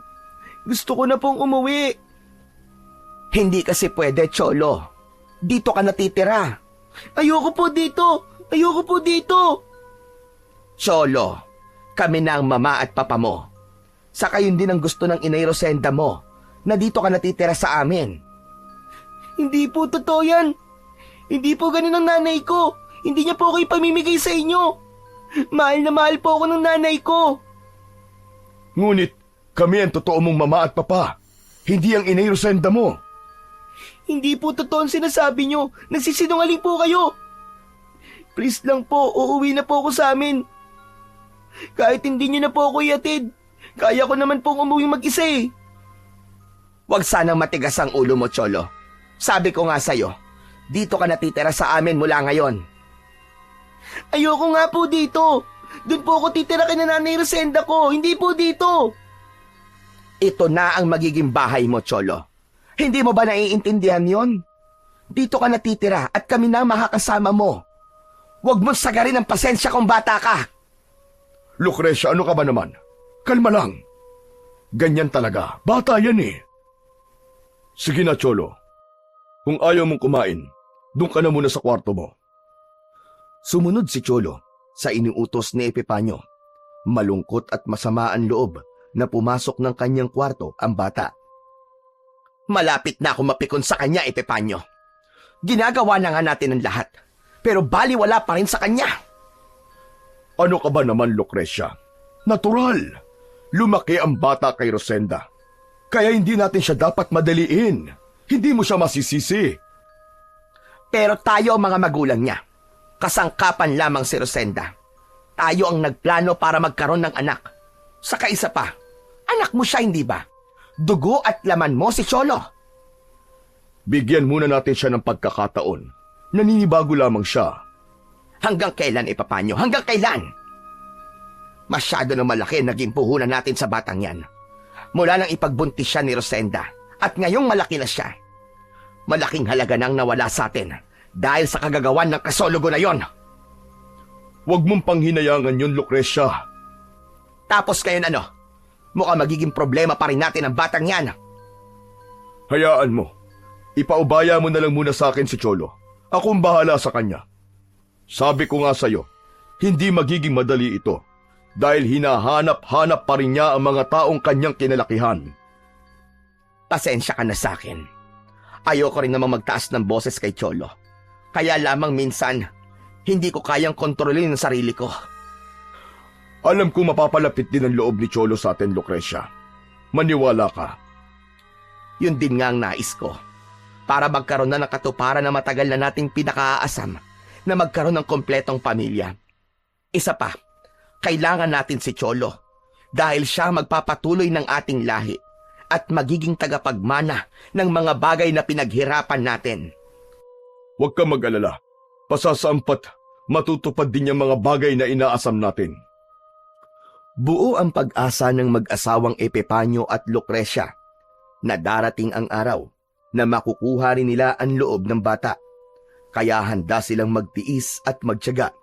Gusto ko na pong umuwi. Hindi kasi pwede, Cholo. Dito ka natitira. Ayoko po dito. Ayoko po dito. Cholo, kami na ang mama at papa mo. Saka yun din ang gusto ng inay Rosenda mo, na dito ka natitira sa amin. Hindi po totoo yan. Hindi po ganun ang nanay ko. Hindi niya po ako ipamimigay sa inyo. Mahal na mahal po ako ng nanay ko. Ngunit kami ang totoo mong mama at papa, hindi ang inay Rosenda mo. Hindi po totoo ang sinasabi nyo. Nagsisinungaling po kayo. Please lang po, uuwi na po ako sa amin. Kahit hindi nyo na po ako iatid, kaya ko naman pong umuwi mag-isa eh. Huwag sanang matigas ang ulo mo, Cholo. Sabi ko nga sa'yo, dito ka natitira sa amin mula ngayon. Ayoko nga po dito. Doon po ako titira kay Nanay Rosenda ko, hindi po dito. Ito na ang magiging bahay mo, Cholo. Hindi mo ba naiintindihan yon? Dito ka natitira at kami na makakasama mo. Huwag mong sagarin ang pasensya kung bata ka. Lucrecia, ano ka ba naman? Kalma lang. Ganyan talaga. Bata yan eh. Sige na, Cholo. Kung ayaw mong kumain, doon ka na muna sa kwarto mo. Sumunod si Cholo sa iniutos ni Epipanyo. Malungkot at masama ang loob na pumasok ng kanyang kwarto ang bata. Malapit na ako mapikon sa kanya, Epipanyo. Ginagawa na nga natin ang lahat, pero baliwala pa rin sa kanya. Ano ka ba naman, Lucrecia? Natural. Lumaki ang bata kay Rosenda. Kaya hindi natin siya dapat madaliin. Hindi mo siya masisisi. Pero tayo ang mga magulang niya. Kasangkapan lamang si Rosenda. Tayo ang nagplano para magkaroon ng anak. Saka isa pa, anak mo siya, hindi ba? Dugo at laman mo si Cholo. Bigyan muna natin siya ng pagkakataon. Naninibago lamang siya. Hanggang kailan, Epipanyo? Hanggang kailan? Masyado na malaki naging puhunan natin sa batang yan. Mula nang ipagbuntis siya ni Rosenda at ngayong malaki na siya. Malaking halaga nang nawala sa atin dahil sa kagagawan ng kasologo na yon. Huwag mong panghinayangan yun, Lucrecia. Tapos ngayon ano? Mukhang magiging problema pa rin natin ang batang yan. Hayaan mo. Ipaubaya mo na lang muna sa akin si Cholo. Akong bahala sa kanya. Sabi ko nga sa'yo, hindi magiging madali ito dahil hinahanap-hanap pa rin niya ang mga taong kanyang kinalakihan. Pasensya ka na sa akin. Ayoko rin namang magtaas ng boses kay Cholo. Kaya lamang minsan, hindi ko kayang kontrolin ang sarili ko. Alam ko mapapalapit din ang loob ni Cholo sa atin, Lucrecia. Maniwala ka. Yun din nga ang nais ko. Para magkaroon na ng katuparan na matagal na nating pinakaaasam na magkaroon ng kompletong pamilya. Isa pa, kailangan natin si Cholo dahil siya magpapatuloy ng ating lahi at magiging tagapagmana ng mga bagay na pinaghirapan natin. Huwag kang mag-alala. Pasasampat, matutupad din yung mga bagay na inaasam natin. Buo ang pag-asa ng mag-asawang Epipanyo at Lucrecia na darating ang araw na makukuha rin nila ang loob ng bata. Kaya handa silang magtiis at magtiyaga.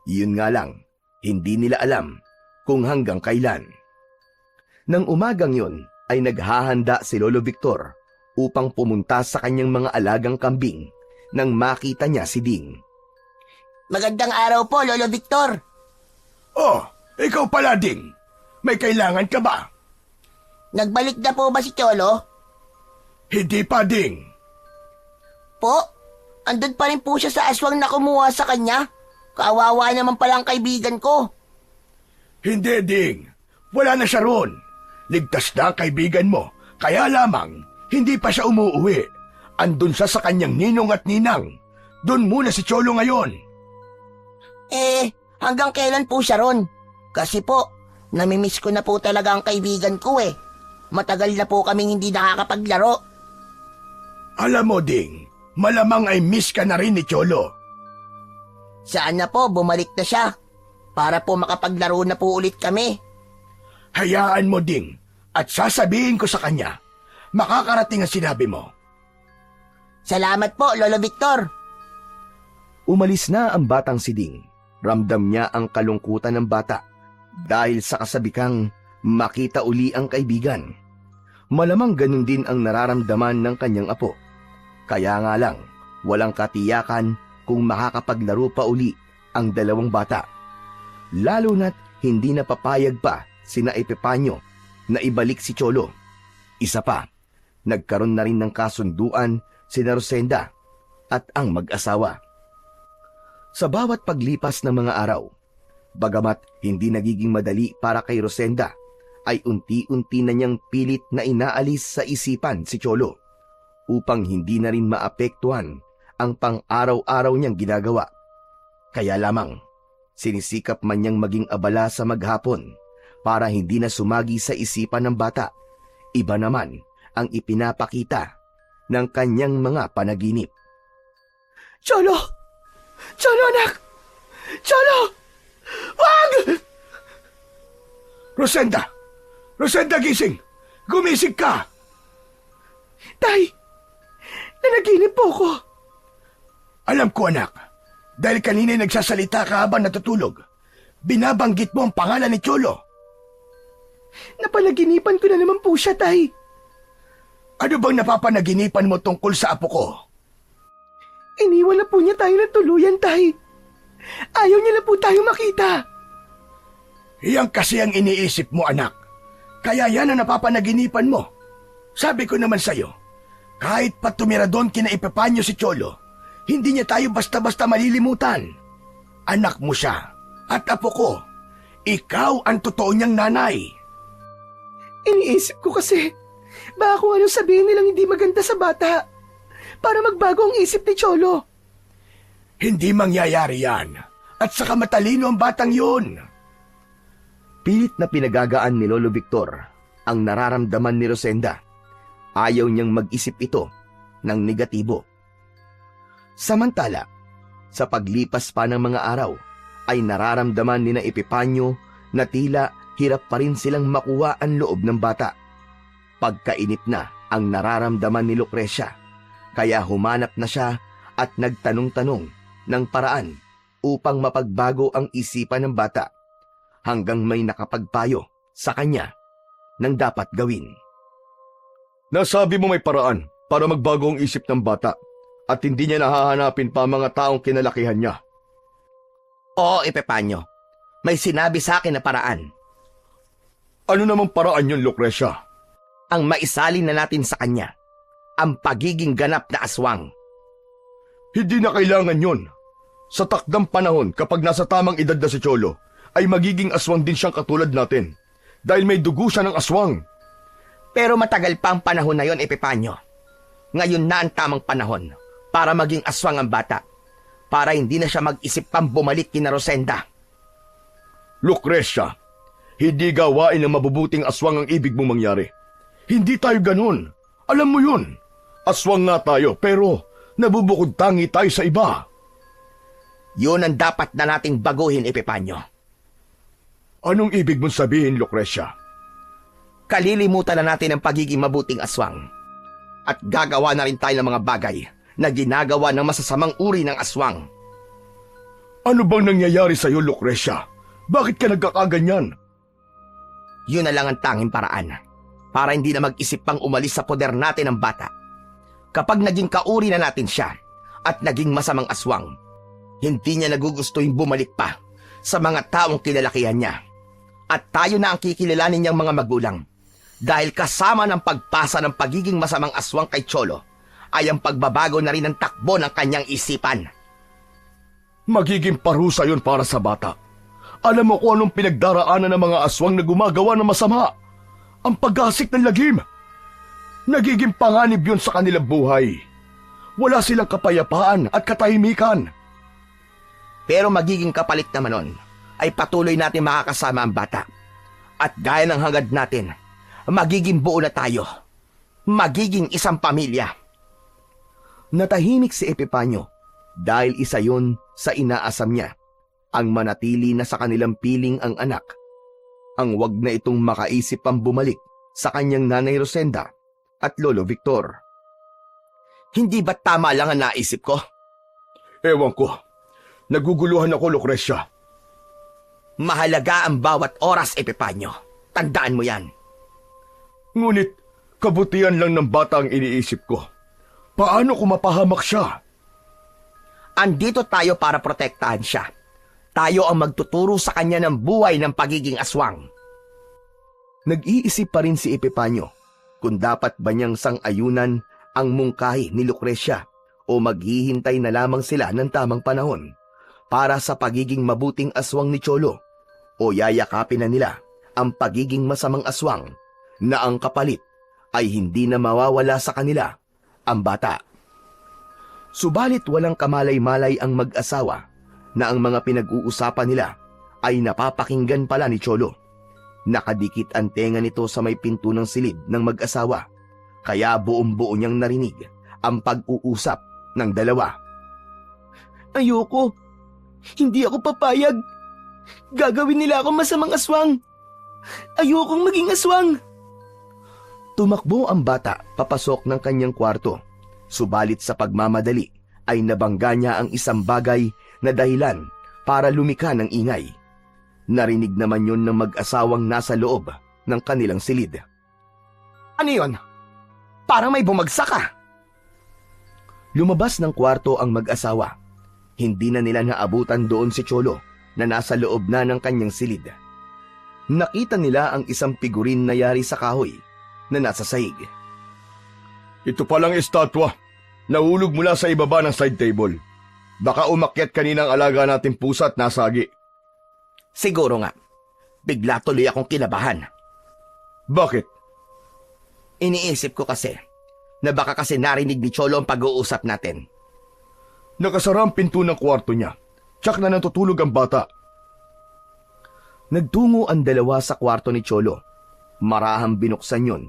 Yun nga lang, hindi nila alam kung hanggang kailan. Nang umagang yun ay naghahanda si Lolo Victor upang pumunta sa kanyang mga alagang kambing nang makita niya si Ding. Magandang araw po, Lolo Victor. Oh, ikaw pala, Ding. May kailangan ka ba? Nagbalik na po ba si Cholo? Hindi pa, Ding. Po? Andun pa rin po siya sa aswang na kumuha sa kanya? Kawawa naman palang kaibigan ko. Hindi, Ding. Wala na siya roon. Ligtas na ang kaibigan mo. Kaya lamang, hindi pa siya umuuwi. Andun siya sa kanyang ninong at ninang. Doon muna si Cholo ngayon. Hanggang kailan po siya ron? Kasi po, namimiss ko na po talaga ang kaibigan ko eh. Matagal na po kaming hindi nakakapaglaro. Alam mo, Ding, malamang ay miss ka na rin ni Cholo. Saan na po, bumalik na siya. Para po makapaglaro na po ulit kami. Hayaan mo, Ding, at sasabihin ko sa kanya, makakarating ang sinabi mo. Salamat po, Lolo Victor. Umalis na ang batang si Ding. Ramdam niya ang kalungkutan ng bata dahil sa kasabikang makita uli ang kaibigan. Malamang ganun din ang nararamdaman ng kanyang apo. Kaya nga lang, walang katiyakan kung makakapaglaro pa uli ang dalawang bata. Lalo na't hindi napapayag pa sina Epipanyo na ibalik si Cholo. Isa pa, nagkaroon na rin ng kasunduan sina Rosenda at ang mag-asawa. Sa bawat paglipas ng mga araw, bagamat hindi nagiging madali para kay Rosenda, ay unti-unti na niyang pilit na inaalis sa isipan si Cholo. upang hindi na rin maapektuhan ang pang-araw-araw niyang ginagawa. Kaya lamang, sinisikap man niyang maging abala sa maghapon para hindi na sumagi sa isipan ng bata. Iba naman ang ipinapakita ng kanyang mga panaginip. Cholo! Cholo, anak! Cholo! Wag! Rosenda! Rosenda, gising! Gumising ka! Tay! Nanaginip po ko. Alam ko, anak. Dahil kanina nagsasalita ka habang natutulog. Binabanggit mo ang pangalan ni Cholo. Napanaginipan ko na naman po siya, Tay. Ano bang napapanaginipan mo tungkol sa apo ko? Iniwan na po niya tayo ng tuluyan, Tay. Ayaw niya na po tayo makita. Iyan kasi ang iniisip mo, anak. Kaya yan ang napapanaginipan mo. Sabi ko naman sa'yo, kahit pa tumira doon kina Epipanyo si Cholo, hindi niya tayo basta-basta malilimutan. Anak mo siya at apo ko. Ikaw ang totoo niyang nanay. Iniisip ko kasi, baka kung anong sabihin nilang hindi maganda sa bata, para magbago ang isip ni Cholo. Hindi mangyayari yan. At saka matalino ang batang yun. Pilit na pinagagaan ni Lolo Victor ang nararamdaman ni Rosenda. Ayaw niyang mag-isip ito ng negatibo. Samantala, sa paglipas pa ng mga araw, ay nararamdaman ni na Epipanyo na tila hirap pa rin silang makuha ang loob ng bata. Pagkainip na ang nararamdaman ni Lucrecia, kaya humanap na siya at nagtanong-tanong ng paraan upang mapagbago ang isipan ng bata, hanggang may nakapagpayo sa kanya ng dapat gawin. Nasabi mo may paraan para magbago ang isip ng bata at hindi niya nahahanapin pa mga taong kinalakihan niya. Oo, Epipanyo. May sinabi sa akin na paraan. Ano namang paraan yun, Lucrecia? Ang maisalin na natin sa kanya, ang pagiging ganap na aswang. Hindi na kailangan yun. Sa takdang panahon, kapag nasa tamang edad na si Cholo, ay magiging aswang din siyang katulad natin. Dahil may dugo siya ng aswang. Pero matagal pa ang panahon na yon, Epipanyo. Ngayon na ang tamang panahon para maging aswang ang bata, para hindi na siya mag-isip pang bumalik kina Rosenda. Lucrecia, hindi gawain ng mabubuting aswang ang ibig mong mangyari. Hindi tayo ganun. Alam mo yun. Aswang nga tayo, pero nabubukod tangi tayo sa iba. Yun ang dapat na nating baguhin, Epipanyo. Anong ibig mong sabihin, Lucrecia? Kalilimutan na natin ang pagiging mabuting aswang. At gagawa na rin tayo ng mga bagay na ginagawa ng masasamang uri ng aswang. Ano bang nangyayari sa'yo, Lucrecia? Bakit ka nagkakaganyan? Yun na lang ang tanging paraan para hindi na mag-isip pang umalis sa poder natin ang bata. Kapag naging kauri na natin siya at naging masamang aswang, hindi niya nagugustuhin bumalik pa sa mga taong kinalakihan niya. At tayo na ang kikilalanin niyang mga magulang. Dahil kasama ng pagpasa ng pagiging masamang aswang kay Cholo ay ang pagbabago na rin ng takbo ng kanyang isipan. Magiging parusa yun para sa bata. Alam mo kung anong pinagdaraanan ng mga aswang na gumagawa ng masama. Ang paggasik ng lagim. Nagiging panganib yun sa kanilang buhay. Wala silang kapayapaan at katahimikan. Pero magiging kapalit naman nun ay patuloy natin makakasama ang bata. At gaya ng hangad natin, magiging buo na tayo. Magiging isang pamilya. Natahimik si Epipanyo dahil isa yun sa inaasam niya, ang manatili na sa kanilang piling ang anak. Ang wag na itong makaisip pang bumalik sa kanyang nanay Rosenda at Lolo Victor. Hindi ba tama lang ang naisip ko? Ewan ko. Naguguluhan ako, Lucrecia. Mahalaga ang bawat oras, Epipanyo. Tandaan mo yan. Ngunit, kabutihan lang ng bata ang iniisip ko. Paano kung mapahamak siya? Andito tayo para protektahan siya. Tayo ang magtuturo sa kanya ng buhay ng pagiging aswang. Nag-iisip pa rin si Epipanyo kung dapat ba niyang sang-ayunan ang mungkahi ni Lucrecia o maghihintay na lamang sila ng tamang panahon para sa pagiging mabuting aswang ni Cholo, o yayakapin na nila ang pagiging masamang aswang na ang kapalit ay hindi na mawawala sa kanila ang bata. Subalit walang kamalay-malay ang mag-asawa na ang mga pinag-uusapan nila ay napapakinggan pala ni Cholo. Nakadikit ang tenga nito sa may pinto ng silid ng mag-asawa, kaya buong-buo niyang narinig ang pag-uusap ng dalawa. Ayoko. Hindi ako papayag. Gagawin nila ako masamang aswang. Ayokong maging aswang. Tumakbo ang bata papasok ng kanyang kwarto, subalit sa pagmamadali ay nabangga niya ang isang bagay na dahilan para lumika ng ingay. Narinig naman yon ng mag-asawang nasa loob ng kanilang silid. Ano yon? Parang may bumagsak ka. Lumabas ng kwarto ang mag-asawa. Hindi na nila naabutan doon si Cholo na nasa loob na ng kanyang silid. Nakita nila ang isang figurin na yari sa kahoy na nasa sahig. Ito palang estatwa. Nahulog mula sa ibaba ng side table. Baka umakyat kaninang alaga nating pusa at nasagi. Siguro nga. Bigla tuloy akong kinabahan. Bakit? Iniisip ko kasi na baka kasi narinig ni Cholo ang pag-uusap natin. Nakasara ang pinto ng kwarto niya. Tsak na natutulog ang bata. Nagtungo ang dalawa sa kwarto ni Cholo. Marahang binuksan yon.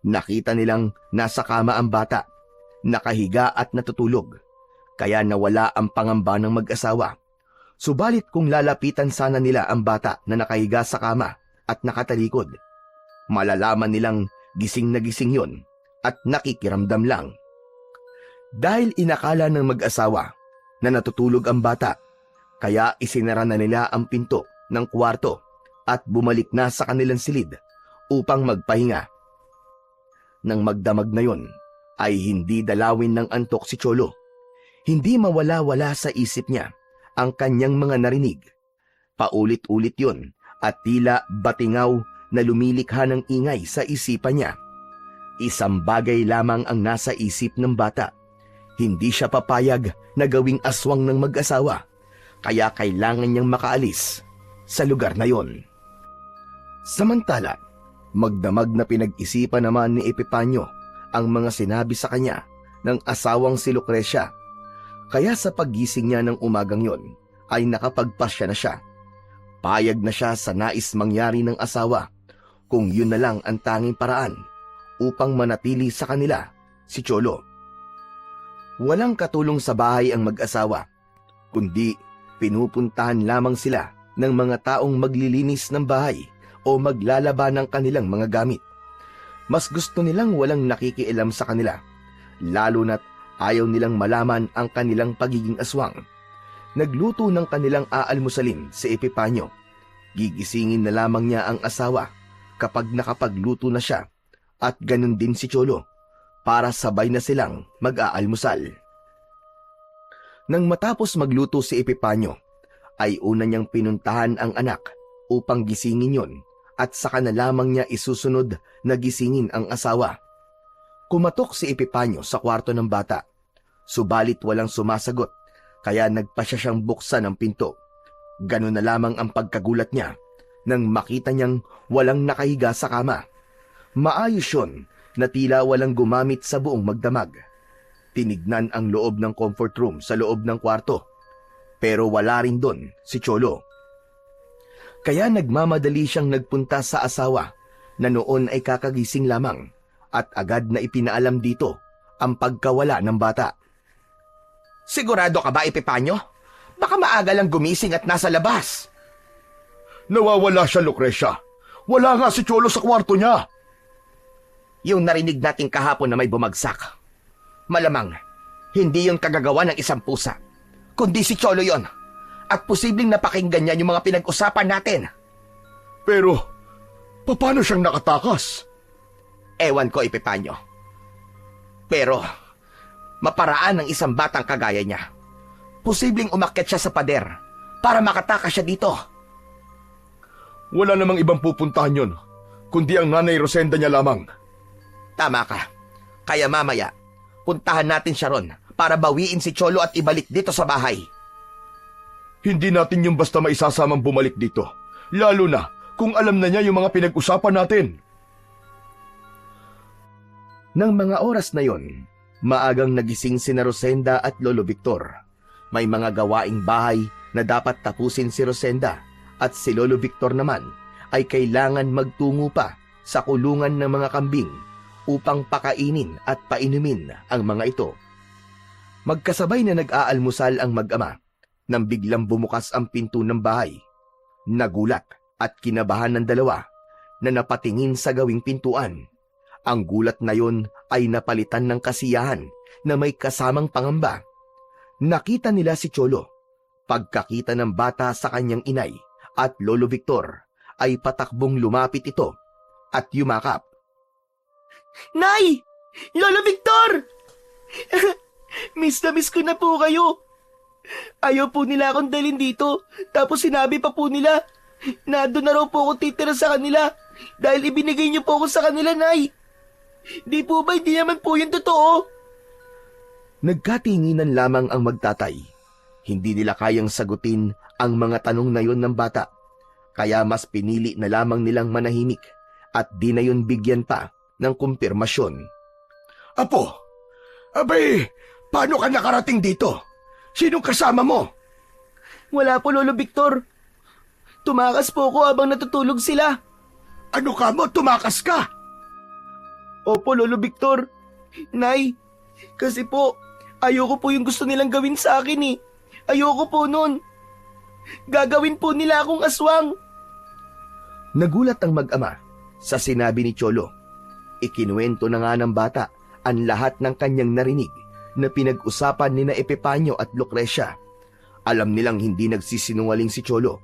Nakita nilang nasa kama ang bata, nakahiga at natutulog. Kaya nawala ang pangamba ng mag-asawa. Subalit kung lalapitan sana nila ang bata na nakahiga sa kama at nakatalikod, malalaman nilang gising na gising yon at nakikiramdam lang. Dahil inakala ng mag-asawa na natutulog ang bata, kaya isinara na nila ang pinto ng kwarto at bumalik na sa kanilang silid upang magpahinga. Nang magdamag na yon, ay hindi dalawin ng antok si Cholo. Hindi mawala-wala sa isip niya ang kanyang mga narinig. Paulit-ulit yon at tila batingaw na lumilikha ng ingay sa isipan niya. Isang bagay lamang ang nasa isip ng bata. Hindi siya papayag na gawing aswang ng mag-asawa, kaya kailangan niyang makaalis sa lugar na yon. Samantala, magdamag na pinag-isipan naman ni Epipanyo ang mga sinabi sa kanya ng asawang si Lucrecia. Kaya sa paggising niya ng umagang yon, ay nakapagpasya na siya. Payag na siya sa nais mangyari ng asawa kung yun na lang ang tanging paraan upang manatili sa kanila si Cholo. Walang katulong sa bahay ang mag-asawa, kundi pinupuntahan lamang sila ng mga taong maglilinis ng bahay o maglalaba ng kanilang mga gamit. Mas gusto nilang walang nakikialam sa kanila, lalo na't ayaw nilang malaman ang kanilang pagiging aswang. Nagluto ng kanilang aalmusalin si Epipanyo. Gigisingin na lamang niya ang asawa kapag nakapagluto na siya, at ganun din si Cholo para sabay na silang mag-aalmusal. Nang matapos magluto si Epipanyo, ay una niyang pinuntahan ang anak upang gisingin yon, at saka na lamang niya isusunod na gisingin ang asawa. Kumatok si Epipanyo sa kwarto ng bata, subalit walang sumasagot, kaya nagpasya siyang buksan ang pinto. Ganun na lamang ang pagkagulat niya nang makita niyang walang nakahiga sa kama. Maayos yun na tila walang gumamit sa buong magdamag. Tinignan ang loob ng comfort room sa loob ng kwarto, pero wala rin doon si Cholo. Kaya nagmamadali siyang nagpunta sa asawa na noon ay kakagising lamang, at agad na ipinaalam dito ang pagkawala ng bata. Sigurado ka ba, Epipanyo? Baka maaga lang gumising at nasa labas. Nawawala siya, Lucrecia. Wala nga si Cholo sa kwarto niya. Yung narinig natin kahapon na may bumagsak. Malamang, hindi yung kagagawa ng isang pusa, kundi si Cholo yon. At posibleng napakinggan niya yung mga pinag-usapan natin. Pero, paano siyang nakatakas? Ewan ko, Epipanyo. Pero, maparaan ng isang batang kagaya niya. Posibleng umakyat siya sa pader para makatakas siya dito. Wala namang ibang pupuntahan yon, kundi ang nanay Rosenda niya lamang. Tama ka. Kaya mamaya, puntahan natin siya ron para bawiin si Cholo at ibalik dito sa bahay. Hindi natin yung basta maisasamang bumalik dito, lalo na kung alam na niya yung mga pinag-usapan natin. Nang mga oras na yon, Maagang nagising sina Rosenda at Lolo Victor. May mga gawaing bahay na dapat tapusin si Rosenda at si Lolo Victor naman ay kailangan magtungo pa sa kulungan ng mga kambing upang pakainin at painumin ang mga ito. Magkasabay na nag-aalmusal ang mag-ama nang biglang bumukas ang pinto ng bahay. Nagulat at kinabahan ng dalawa na napatingin sa gawing pintuan. Ang gulat na yon ay napalitan ng kasiyahan na may kasamang pangamba. Nakita nila si Cholo. Pagkakita ng bata sa kanyang inay at Lolo Victor, ay patakbong lumapit ito at yumakap. Nay! Lolo Victor! Miss na miss ko na po kayo. Ayaw po nila akong dalhin dito. Tapos sinabi pa po nila na doon na raw po ako titira sa kanila dahil ibinigay niyo po ako sa kanila, Nay. Di po ba hindi naman po yun totoo? Nagkatinginan lamang ang magtatay. Hindi nila kayang sagutin ang mga tanong na yon ng bata. Kaya mas pinili na lamang nilang manahimik at di na yun bigyan pa ng kumpirmasyon. Apo, abay, paano ka nakarating dito? Sinong kasama mo? Wala po, Lolo Victor. Tumakas po ako habang natutulog sila. Ano ka mo? Tumakas ka? Opo, Lolo Victor. Nay, kasi po, ayoko po yung gusto nilang gawin sa akin eh. Ayoko po nun. Gagawin po nila akong aswang. Nagulat ang mag-ama sa sinabi ni Cholo. Ikinuwento na nga ng bata ang lahat ng kanyang narinig na pinag-usapan ni na Epipanyo at Lucrecia. Alam nilang hindi nagsisinungaling si Cholo,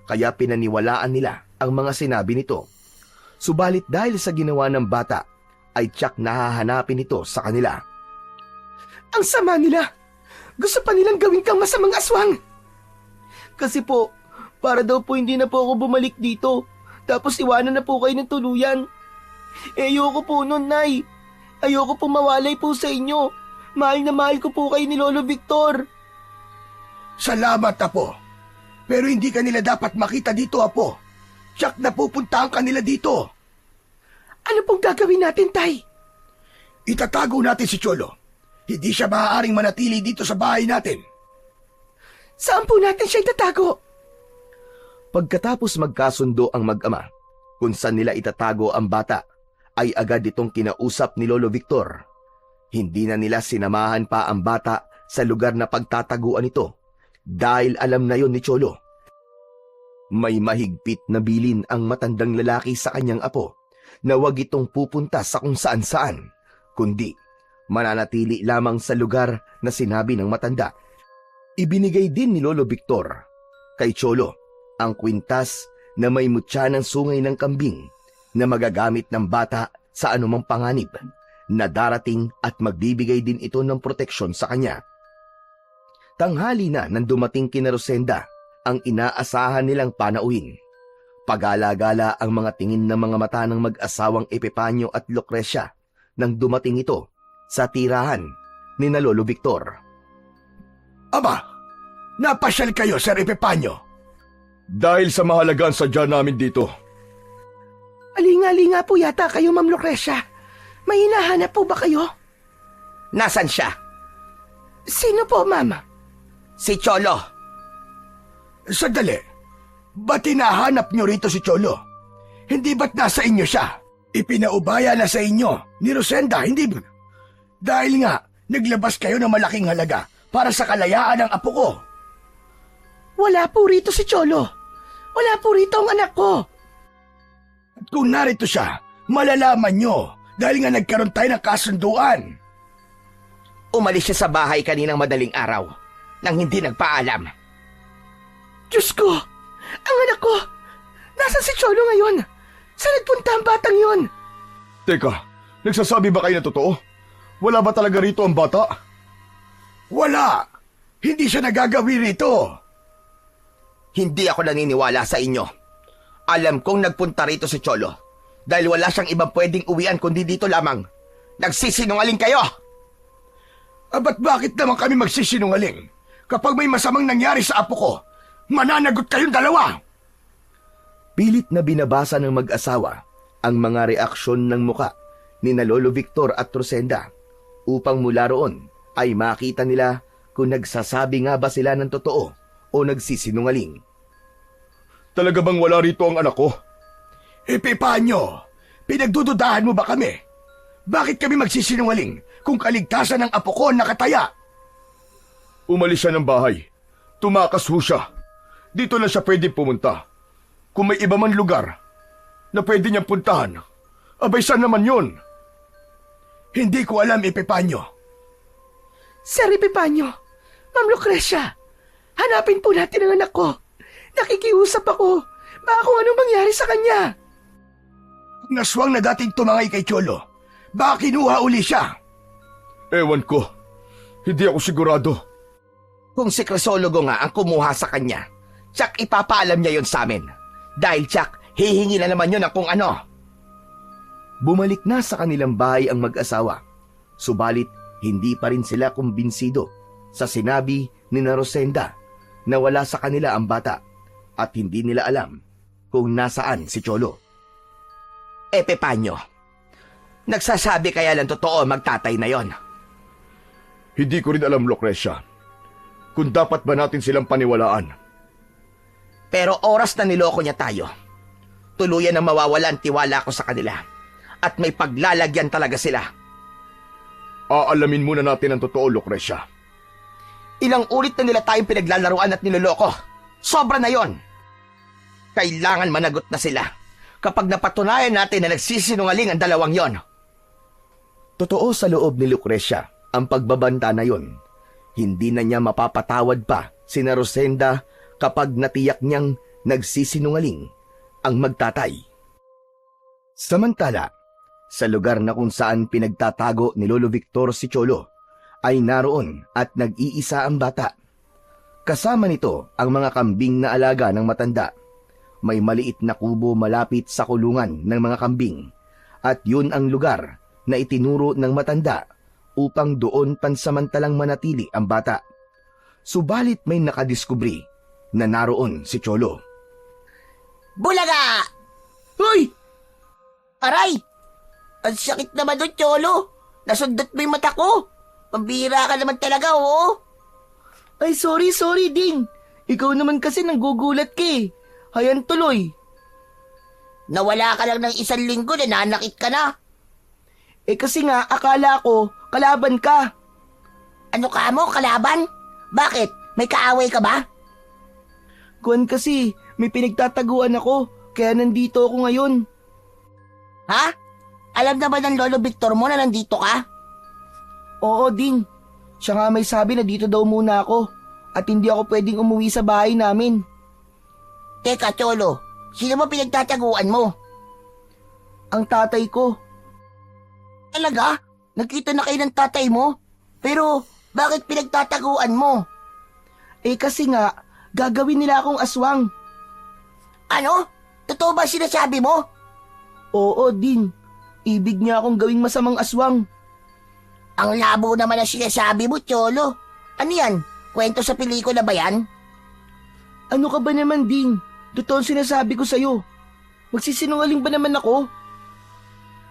kaya pinaniwalaan nila ang mga sinabi nito. Subalit dahil sa ginawa ng bata, ay tiyak nahahanapin ito sa kanila. Ang sama nila! Gusto pa nilang gawin kang masamang aswang! Kasi po, para daw po hindi na po ako bumalik dito, tapos iwanan na po kayo ng tuluyan. Ayoko po nun, Nay. Ayoko po mawalay po sa inyo. Mahal na mahal ko po kayo ni Lolo Victor. Salamat, Apo. Pero hindi ka nila dapat makita dito, Apo. Tiyak na pupuntahan ka nila dito. Ano pong gagawin natin, Tay? Itatago natin si Cholo. Hindi siya maaaring manatili dito sa bahay natin. Saan po natin siya itatago? Pagkatapos magkasundo ang mag-ama kung saan nila itatago ang bata, ay agad itong kinausap ni Lolo Victor. Hindi na nila sinamahan pa ang bata sa lugar na pagtataguan ito dahil alam na yon ni Cholo. May mahigpit na bilin ang matandang lalaki sa kanyang apo na wag itong pupunta sa kung saan-saan, kundi mananatili lamang sa lugar na sinabi ng matanda. Ibinigay din ni Lolo Victor kay Cholo ang kwintas na may mutya ng sungay ng kambing na magagamit ng bata sa anumang panganib na darating at magbibigay din ito ng proteksyon sa kanya. Tanghali na nang dumating kina Rosenda ang inaasahan nilang panauhin. Pagala-gala ang mga tingin ng mga mata ng mag-asawang Epipanyo at Lucrecia nang dumating ito sa tirahan ni na Lolo Victor. Aba, napasyal kayo, Sir Epipanyo. Dahil sa mahalagang sadya namin dito. Alinga-linga po yata kayo, Ma'am Lucrecia. May hinahanap po ba kayo? Nasaan siya? Sino po, Ma'am? Si Cholo. Sandali, ba't hinahanap nyo rito si Cholo? Hindi ba't nasa inyo siya? Ipinaubaya na sa inyo ni Rosenda, hindi ba? Dahil nga, naglabas kayo ng malaking halaga para sa kalayaan ng apo ko. Wala po rito si Cholo. Wala po rito ang anak ko. At kung narito siya, malalaman nyo dahil nga nagkaroon tayo ng kasunduan. Umalis siya sa bahay kaninang madaling araw nang hindi nagpaalam. Diyos ko! Ang anak ko! Nasaan si Cholo ngayon? Saan nagpunta ang batang yon? Teka, nagsasabi ba kayo na totoo? Wala ba talaga rito ang bata? Wala! Hindi siya nagagawi rito. Hindi ako naniniwala sa inyo. Alam kong nagpunta rito si Cholo dahil wala siyang ibang pwedeng uwian kundi dito lamang. Nagsisinungaling kayo! Ba't bakit naman kami magsisinungaling? Kapag may masamang nangyari sa apo ko, mananagot kayong dalawa! Pilit na binabasa ng mag-asawa ang mga reaksyon ng muka ni na Lolo Victor at Rosenda. upang mula roon ay makita nila kung nagsasabi nga ba sila ng totoo o nagsisinungaling. Talaga bang wala rito ang anak ko? Epipanyo, pinagdududahan mo ba kami? Bakit kami magsisinungaling kung kaligtasan ng apo ko ang nakataya? Umalis siya ng bahay. Tumakas ho siya. Dito lang siya pwede pumunta. Kung may iba man lugar na pwede niyang puntahan, abay saan naman yun? Hindi ko alam, Epipanyo. Sir Epipanyo, Ma'am Lucrecia, hanapin po natin ang anak ko. Nakikiusap ako. Baka kung anong mangyari sa kanya. Ang aswang na dating tumangay kay Cholo, baka kinuha uli siya. Ewan ko. Hindi ako sigurado. Kung si Crisologo nga ang kumuha sa kanya, tsak ipapaalam niya yon sa amin. Dahil tsak, hihingi na naman yun ng kung ano. Bumalik na sa kanilang bahay ang mag-asawa. Subalit, hindi pa rin sila kumbinsido sa sinabi ni na Rosenda na wala sa kanila ang bata at hindi nila alam kung nasaan si Cholo. Epipanyo, nagsasabi kaya lang totoo magtatay na yon? Hindi ko rin alam, Lucrecia, kung dapat ba natin silang paniwalaan. Pero oras na niloko niya tayo. Tuluyan ang mawawalan tiwala ko sa kanila. At may paglalagyan talaga sila. Aalamin muna natin ang totoo, Lucrecia. Ilang ulit na nila tayong pinaglalaruan at niloloko. Sobra na yon. Kailangan managot na sila kapag napatunayan natin na nagsisinungaling ang dalawang yon. Totoo sa loob ni Lucrecia ang pagbabanta na yon. Hindi na niya mapapatawad pa si na Rosenda kapag natiyak niyang nagsisinungaling ang magtatay. Samantala, sa lugar na kung saan pinagtatago ni Lolo Victor si Cholo, ay naroon at nag-iisa ang bata. Kasama nito ang mga kambing na alaga ng matanda. May maliit na kubo malapit sa kulungan ng mga kambing, at yun ang lugar na itinuro ng matanda upang doon pansamantalang manatili ang bata. Subalit may nakadiskubri na naroon si Cholo. Bulaga! Hoy! Aray! Ang sakit naman doon, Cholo. Nasundot mo yung mata ko. Pambira ka naman talaga, oo. Ay, sorry, Ding. Ikaw naman kasi nanggugulat ka eh. Hayan tuloy. Nawala ka lang ng 1 linggo, nananakit ka na. Eh kasi nga, akala ko, kalaban ka. Ano ka mo, kalaban? Bakit? May kaaway ka ba? Kuwan kasi, may pinagtataguan ako, kaya nandito ako ngayon. Ha? Alam na ba ng Lolo Victor mo na nandito ka? Oo, Ding. Siya nga may sabi na dito daw muna ako at hindi ako pwedeng umuwi sa bahay namin. Teka, Cholo. Sino mo pinagtataguan mo? Ang tatay ko. Talaga? Nagkita na kayo ng tatay mo? Pero, bakit pinagtataguan mo? Eh kasi nga, gagawin nila akong aswang. Ano? Totoo ba sinasabi mo? Oo, Ding. Ibig niya akong gawing masamang aswang. Ang labo naman ang sinasabi mo, Cholo. Ano yan? Kwento sa pelikula ba yan? Ano ka ba naman, Ding? Totoo ang sinasabi ko sa'yo. Magsisinungaling ba naman ako?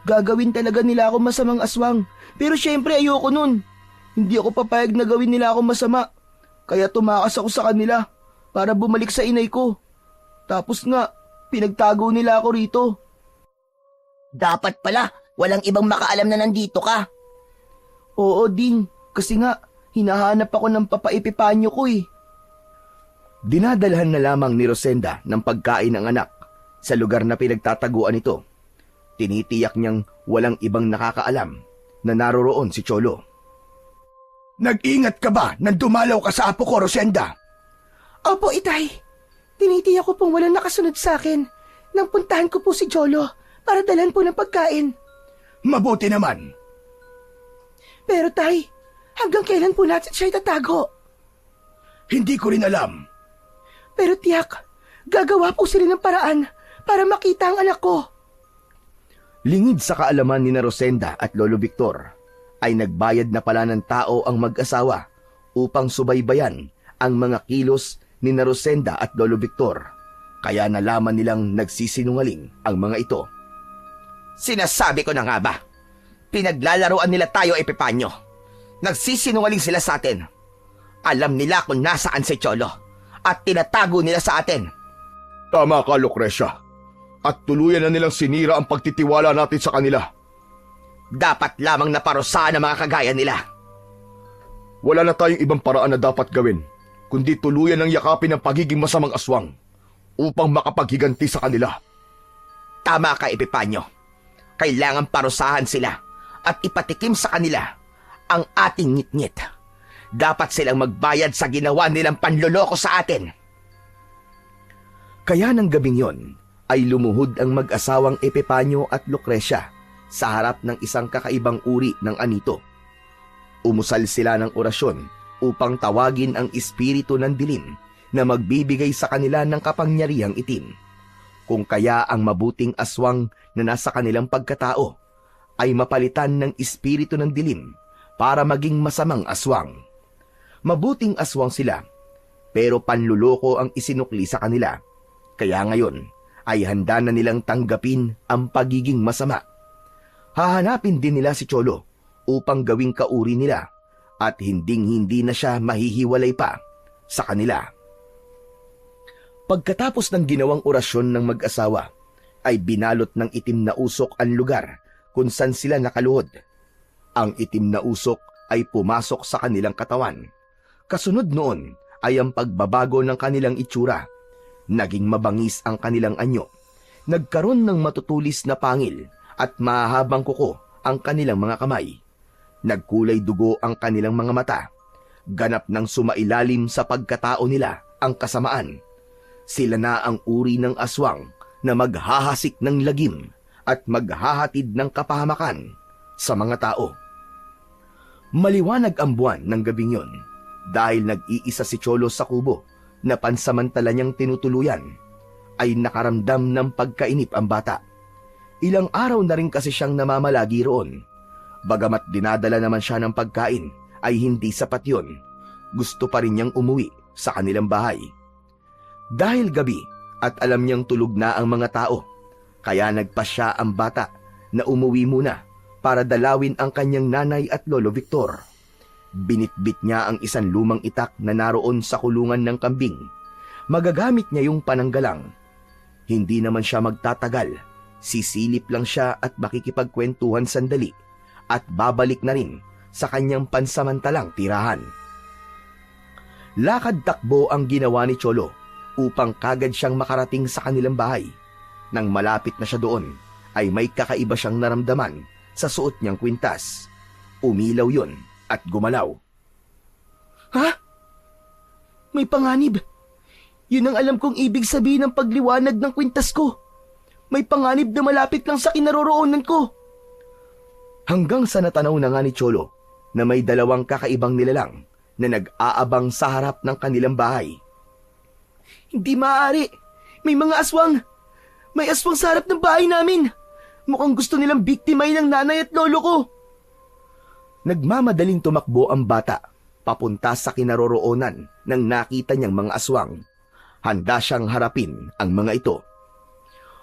Gagawin talaga nila ako masamang aswang. Pero syempre ayoko nun. Hindi ako papayag na gawin nila ako masama. Kaya tumakas ako sa kanila para bumalik sa inay ko. Tapos nga, pinagtago nila ako rito. Dapat pala, walang ibang makaalam na nandito ka. Oo, Ding. Kasi nga, hinahanap ako ng papaipipanyo ko eh. Dinadalhan na lamang ni Rosenda ng pagkain ng anak sa lugar na pinagtataguan ito. Tinitiyak niyang walang ibang nakakaalam na naroroon si Cholo. Nag-ingat ka ba nang dumalaw ka sa apo ko, Rosenda? Opo, Itay. Tinitiyak ko pong walang nakasunod sa akin nang puntahan ko po si Cholo para dalhan po ng pagkain. Mabuti naman. Pero Tay, hanggang kailan po natin siya itatago? Hindi ko rin alam. Pero tiyak, gagawa po sila ng paraan para makita ang anak ko. Lingid sa kaalaman ni na Rosenda at Lolo Victor, ay nagbayad na pala ng tao ang mag-asawa upang subaybayan ang mga kilos ni na Rosenda at Lolo Victor. Kaya nalaman nilang nagsisinungaling ang mga ito. Sinasabi ko na nga ba? Pinaglalaroan nila tayo, Epipanyo. Nagsisinungaling sila sa atin. Alam nila kung nasaan si Cholo at tinatago nila sa atin. Tama ka, Lucrecia. At tuluyan na nilang sinira ang pagtitiwala natin sa kanila. Dapat lamang naparusahan ang mga kagaya nila. Wala na tayong ibang paraan na dapat gawin, kundi tuluyan ng yakapin ang pagiging masamang aswang upang makapaghiganti sa kanila. Tama ka, Epipanyo. Kailangan parusahan sila at ipatikim sa kanila ang ating ngit-ngit. Dapat silang magbayad sa ginawa nilang panloloko sa atin. Kaya ng gabing yon ay lumuhod ang mag-asawang Epipanyo at Lucrecia sa harap ng isang kakaibang uri ng anito. Umusal sila ng orasyon upang tawagin ang espiritu ng dilim na magbibigay sa kanila ng kapangyarihang itim. Kung kaya ang mabuting aswang na nasa kanilang pagkatao ay mapalitan ng espiritu ng dilim para maging masamang aswang. Mabuting aswang sila, pero panluloko ang isinukli sa kanila. Kaya ngayon ay handa na nilang tanggapin ang pagiging masama. Hahanapin din nila si Cholo upang gawing kauri nila at hinding-hindi na siya mahihiwalay pa sa kanila. Pagkatapos ng ginawang orasyon ng mag-asawa, ay binalot ng itim na usok ang lugar kung saan sila nakaluhod. Ang itim na usok ay pumasok sa kanilang katawan. Kasunod noon ay ang pagbabago ng kanilang itsura. Naging mabangis ang kanilang anyo. Nagkaroon ng matutulis na pangil at mahahabang kuko ang kanilang mga kamay. Nagkulay dugo ang kanilang mga mata. Ganap ng sumailalim sa pagkatao nila ang kasamaan. Sila na ang uri ng aswang na maghahasik ng lagim at maghahatid ng kapahamakan sa mga tao. Maliwanag ang buwan ng gabing yon dahil nag-iisa si Cholo sa kubo na pansamantala niyang tinutuluyan, ay nakaramdam ng pagkainip ang bata. Ilang araw na rin kasi siyang namamalagi roon. Bagamat dinadala naman siya ng pagkain, ay hindi sapat yon. Gusto pa rin niyang umuwi sa kanilang bahay. Dahil gabi at alam niyang tulog na ang mga tao, kaya nagpasya ang bata na umuwi muna para dalawin ang kanyang nanay at lolo Victor. Binitbit niya ang isang lumang itak na naroon sa kulungan ng kambing. Magagamit niya yung pananggalang. Hindi naman siya magtatagal. Sisilip lang siya at makikipagkwentuhan sandali at babalik na rin sa kanyang pansamantalang tirahan. Lakad-takbo ang ginawa ni Cholo upang kagad siyang makarating sa kanilang bahay. Nang malapit na siya doon, ay may kakaiba siyang naramdaman sa suot niyang kwintas. Umilaw yon at gumalaw. Ha? May panganib. Yun ang alam kong ibig sabihin ng pagliwanag ng kwintas ko. May panganib na malapit lang sa kinaroroonan ko. Hanggang sa natanaw na nga ni Cholo na may dalawang kakaibang nilalang na nag-aabang sa harap ng kanilang bahay. Hindi maaari. May mga aswang. May aswang sa harap ng bahay namin. Mukhang gusto nilang biktimahin ng nanay at lolo ko. Nagmamadaling tumakbo ang bata papunta sa kinaroroonan nang nakita niyang mga aswang. Handa siyang harapin ang mga ito.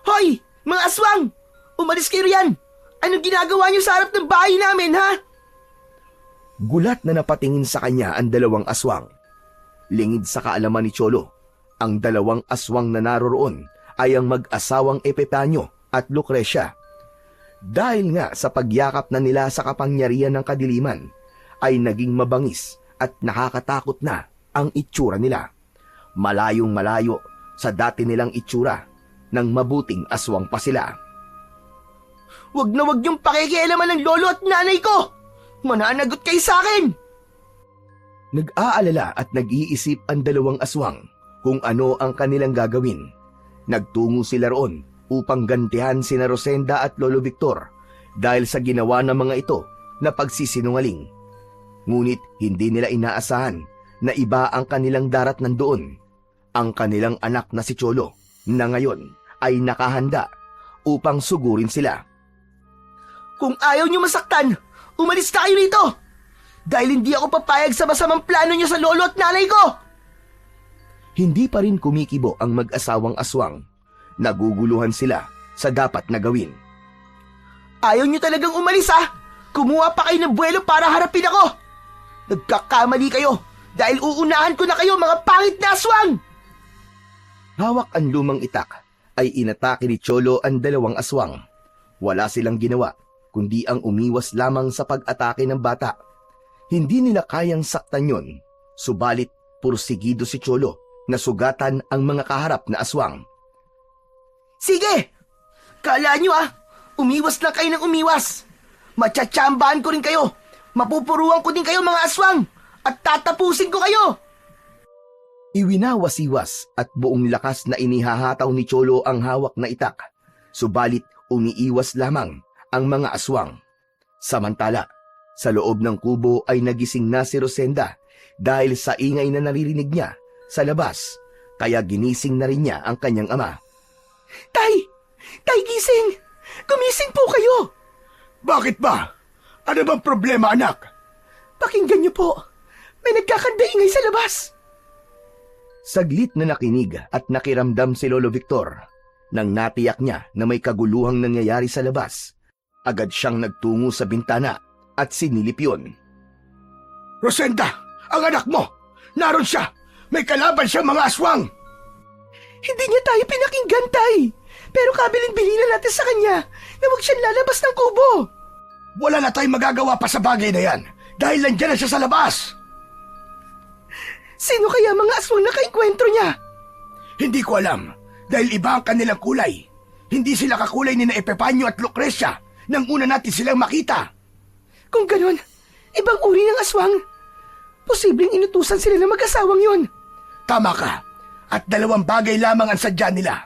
Hoy! Mga aswang! Umalis kayo riyan! Anong ginagawa niyo sa harap ng bahay namin, ha? Gulat na napatingin sa kanya ang dalawang aswang. Lingid sa kaalaman ni Cholo, ang dalawang aswang na naroroon ay ang mag-asawang Epipanyo at Lucrecia. Dahil nga sa pagyakap na nila sa kapangyarihan ng kadiliman, ay naging mabangis at nakakatakot na ang itsura nila. Malayong malayo sa dati nilang itsura nang mabuting aswang pa sila. Wag na wag niyong pakikialaman ng lolo at nanay ko! Mananagot kayo sa akin! Nag-aalala at nag-iisip ang dalawang aswang kung ano ang kanilang gagawin. Nagtungo sila roon upang gantihan sina Rosenda at Lolo Victor dahil sa ginawa ng mga ito na pagsisinungaling. Ngunit hindi nila inaasahan na iba ang kanilang darat nandoon, ang kanilang anak na si Cholo na ngayon ay nakahanda upang sugurin sila. Kung ayaw niyo masaktan, umalis na kayo rito! Dahil hindi ako papayag sa masamang plano niyo sa lolo at nanay ko! Hindi pa rin kumikibo ang mag-asawang aswang. Naguguluhan sila sa dapat na gawin. Ayaw niyo talagang umalis, ha? Kumuha pa kayo ng buwelo para harapin ako! Nagkakamali kayo dahil uunahan ko na kayo, mga pangit na aswang! Hawak ang lumang itak ay inatake ni Cholo ang dalawang aswang. Wala silang ginawa kundi ang umiwas lamang sa pag-atake ng bata. Hindi nila kayang saktan yon, subalit pursigido si Cholo na sugatan ang mga kaharap na aswang. Sige! Kala nyo umiwas lang kayo ng umiwas. Matsatsambahan ko rin kayo. Mapupuruan ko din kayo, mga aswang. At tatapusin ko kayo. Iwinawasiwas at buong lakas na inihahataw ni Cholo ang hawak na itak. Subalit umiiwas lamang ang mga aswang. Samantala, sa loob ng kubo ay nagising na si Rosenda dahil sa ingay na naririnig niya sa labas, kaya ginising na rin niya ang kanyang ama. Tay! Tay, gising! Gumising po kayo! Bakit ba? Ano bang problema, anak? Pakinggan niyo po. May nagkakandaingay sa labas. Saglit na nakinig at nakiramdam si Lolo Victor. Nang natiyak niya na may kaguluhang nangyayari sa labas, agad siyang nagtungo sa bintana at sinilip yun. Rosenda, ang anak mo! Naroon siya! May kalaban siya, mga aswang! Hindi niya tayo pinakinggan, Tay. Pero kabilin-bilin na natin sa kanya na huwag siyang lalabas ng kubo. Wala na tayong magagawa pa sa bagay na yan dahil nandiyan na siya sa labas. Sino kaya mga aswang na kaikwentro niya? Hindi ko alam dahil iba ang kanilang kulay. Hindi sila kakulay ni na Epifanio at Lucrecia nang una natin silang makita. Kung ganon, ibang uri ng aswang. Posibleng inutusan sila ng mag-asawang yun. Tama ka. At dalawang bagay lamang ang sadya nila.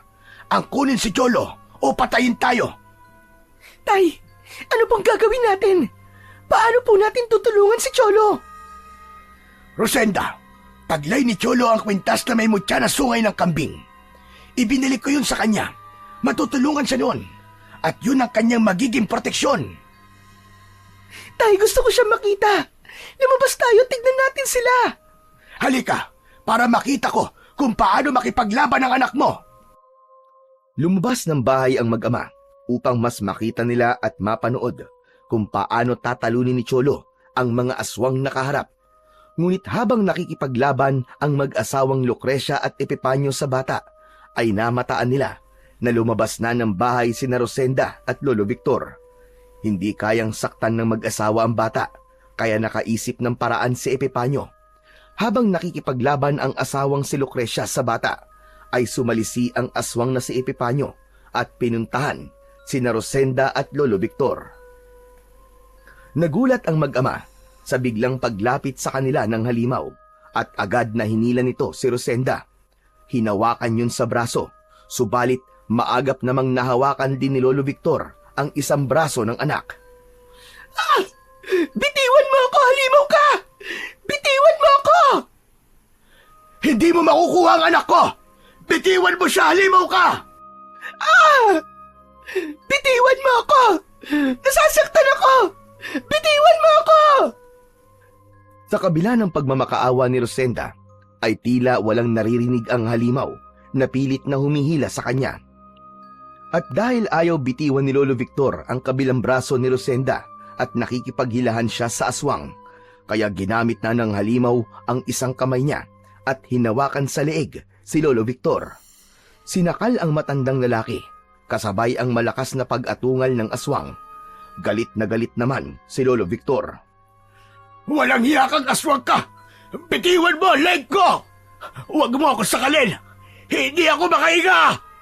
Ang kunin si Cholo o patayin tayo. Tay, ano pong gagawin natin? Paano po natin tutulungan si Cholo? Rosenda, taglay ni Cholo ang kwintas na may mutya na sungay ng kambing. Ibinili ko yun sa kanya. Matutulungan siya noon. At yun ang kanyang magiging proteksyon. Tay, gusto ko siya makita. Lumabas tayo, tignan natin sila. Halika, para makita ko kung paano makipaglaban ang anak mo. Lumabas ng bahay ang mag-ama upang mas makita nila at mapanood kung paano tatalunin ni Cholo ang mga aswang nakaharap. Ngunit habang nakikipaglaban ang mag-asawang Lucrecia at Epifanio sa bata, ay namataan nila na lumabas na ng bahay sina Rosenda at Lolo Victor. Hindi kayang saktan ng mag-asawa ang bata, kaya nakaisip ng paraan si Epifanio. Habang nakikipaglaban ang asawang si Lucrecia sa bata, ay sumalisi ang aswang na si Epifanio at pinuntahan sina Rosenda at Lolo Victor. Nagulat ang mag-ama sa biglang paglapit sa kanila ng halimaw at agad na hinila nito si Rosenda. Hinawakan yun sa braso, subalit maagap namang nahawakan din ni Lolo Victor ang isang braso ng anak. Bitiwan mo ako, halimaw ka! Bitiwan mo ako! Hindi mo makukuha ang anak ko! Bitiwan mo siya, halimaw ka! Bitiwan mo ako! Nasasaktan ako! Bitiwan mo ako! Sa kabila ng pagmamakaawa ni Rosenda, ay tila walang naririnig ang halimaw na pilit na humihila sa kanya. At dahil ayaw bitiwan ni Lolo Victor ang kabilang braso ni Rosenda at nakikipaghilahan siya sa aswang, kaya ginamit na ng halimaw ang isang kamay niya at hinawakan sa leeg si Lolo Victor. Sinakal ang matandang lalaki, kasabay ang malakas na pag-atungal ng aswang. Galit na galit naman si Lolo Victor. Walang hiya kang aswang ka! Bitiwan mo, leg ko! Huwag mo ako sakalin! Hindi ako makahinga!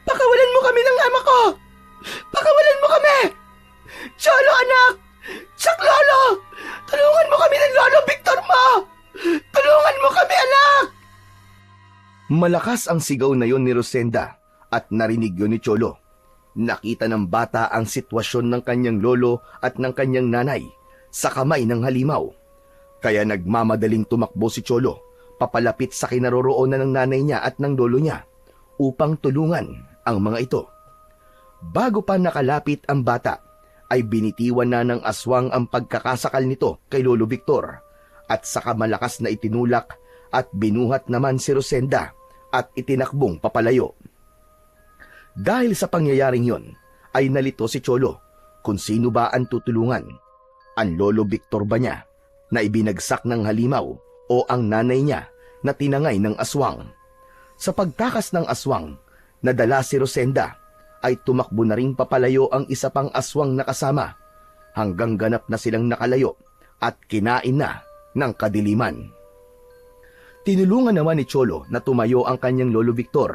Pakawalan mo kami ng ama ko! Pakawalan mo kami! Cholo, anak! Sak Lolo! Tulungan mo kami ng Lolo Victor mo! Tulungan mo kami, anak! Malakas ang sigaw na yon ni Rosenda at narinig yon ni Cholo. Nakita ng bata ang sitwasyon ng kanyang lolo at ng kanyang nanay sa kamay ng halimaw. Kaya nagmamadaling tumakbo si Cholo papalapit sa kinaroroonan ng nanay niya at ng lolo niya upang tulungan ang mga ito. Bago pa nakalapit ang bata, ay binitiwan na ng aswang ang pagkakasakal nito kay Lolo Victor at saka malakas na itinulak at binuhat naman si Rosenda at itinakbong papalayo. Dahil sa pangyayaring yon, ay nalito si Cholo kung sino ba ang tutulungan, ang Lolo Victor ba niya na ibinagsak ng halimaw o ang nanay niya na tinangay ng aswang. Sa pagtakas ng aswang, nadala si Rosenda ay tumakbo na ring papalayo ang isa pang aswang na kasama hanggang ganap na silang nakalayo at kinain na ng kadiliman. Tinulungan naman ni Cholo na tumayo ang kanyang lolo Victor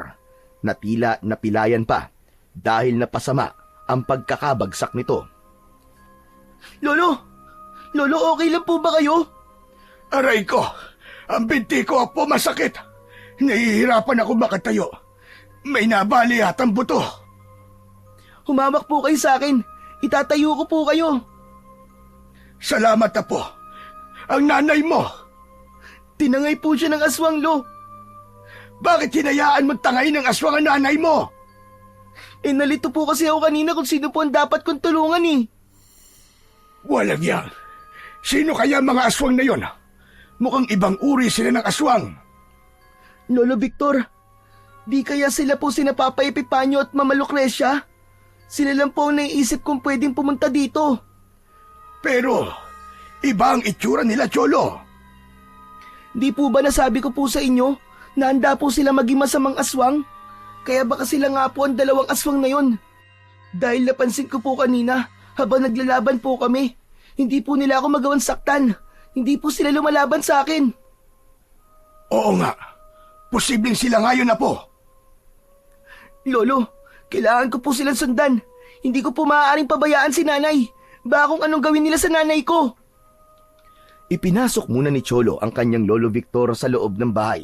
na tila napilayan pa dahil napasama ang pagkakabagsak nito. Lolo! Lolo, okay lang po ba kayo? Aray ko! Ang binti ko po masakit! Nahihirapan ako makatayo. May nabali atang buto. Humamak po kayo sa akin. Itatayo ko po kayo. Salamat po. Ang nanay mo, Tinangay po siya ng aswang, Lo. bakit hinayaan mo tangay ng aswang ang nanay mo? Nalito po kasi ako kanina kung sino po ang dapat kong tulungan eh. Walang yan. Sino kaya mga aswang na yon? Mukhang ibang uri sila ng aswang. Lolo Victor, di kaya sila po sina Papa Epipanyo at Mama Lucrecia? Sila lang po ang naiisip kong pwedeng pumunta dito. Pero, iba ang itsura nila, Cholo. Di po ba nasabi ko po sa inyo na handa po sila maging masamang aswang? Kaya baka sila nga po ang dalawang aswang na yon. Dahil napansin ko po kanina habang naglalaban po kami, hindi po nila ako magawang saktan. Hindi po sila lumalaban sa akin. Oo nga. Posibleng sila ngayon na po. Lolo, kailangan ko po silang sundan. Hindi ko po maaaring pabayaan si nanay. Baka kung anong gawin nila sa nanay ko. Ipinasok muna ni Cholo ang kanyang lolo Victor sa loob ng bahay.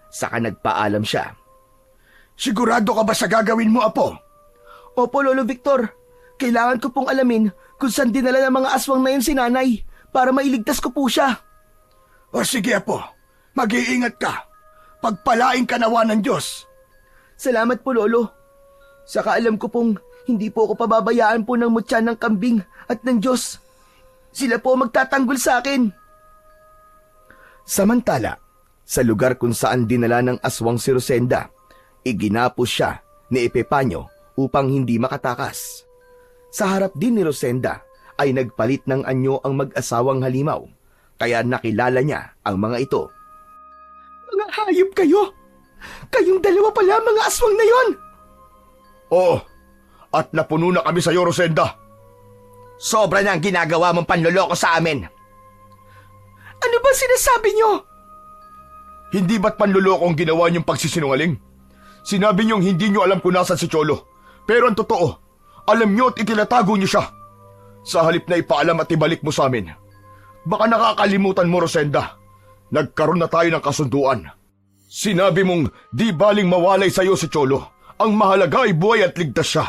Saka nagpaalam siya. Sigurado ka ba sa gagawin mo, Apo? Opo, Lolo Victor. Kailangan ko pong alamin kung saan dinala ng mga aswang na yun si nanay para mailigtas ko po siya. O sige, Apo. Mag-iingat ka. Pagpalain ka nawa ng Diyos. Salamat po, Lolo. Saka alam ko pong hindi po ako pababayaan po ng mutya ng kambing at ng Diyos. Sila po magtatanggol sa akin. Samantala, sa lugar kung saan dinala ng aswang si Rosenda, iginapos siya ni Epipanyo upang hindi makatakas. Sa harap din ni Rosenda ay nagpalit ng anyo ang mag-asawang halimaw, kaya nakilala niya ang mga ito. Mga hayop kayo! Kayong dalawa pala mga aswang na yon! Oo, at napuno na kami sa iyo, Rosenda. Sobra na ang ginagawa mong panloloko sa amin. Ano ba sinasabi nyo? Hindi ba't panloloko ang ginawa niyong pagsisinungaling? Sinabi niyong hindi niyo alam kung nasan si Cholo. Pero ang totoo, alam niyo at itinatago niyo siya. Sa halip na ipaalam at ibalik mo sa amin. Baka nakakalimutan mo, Rosenda. Nagkaroon na tayo ng kasunduan. Sinabi mong di baling mawalay sa iyo si Cholo. Ang mahalaga ay buhay at ligtas siya.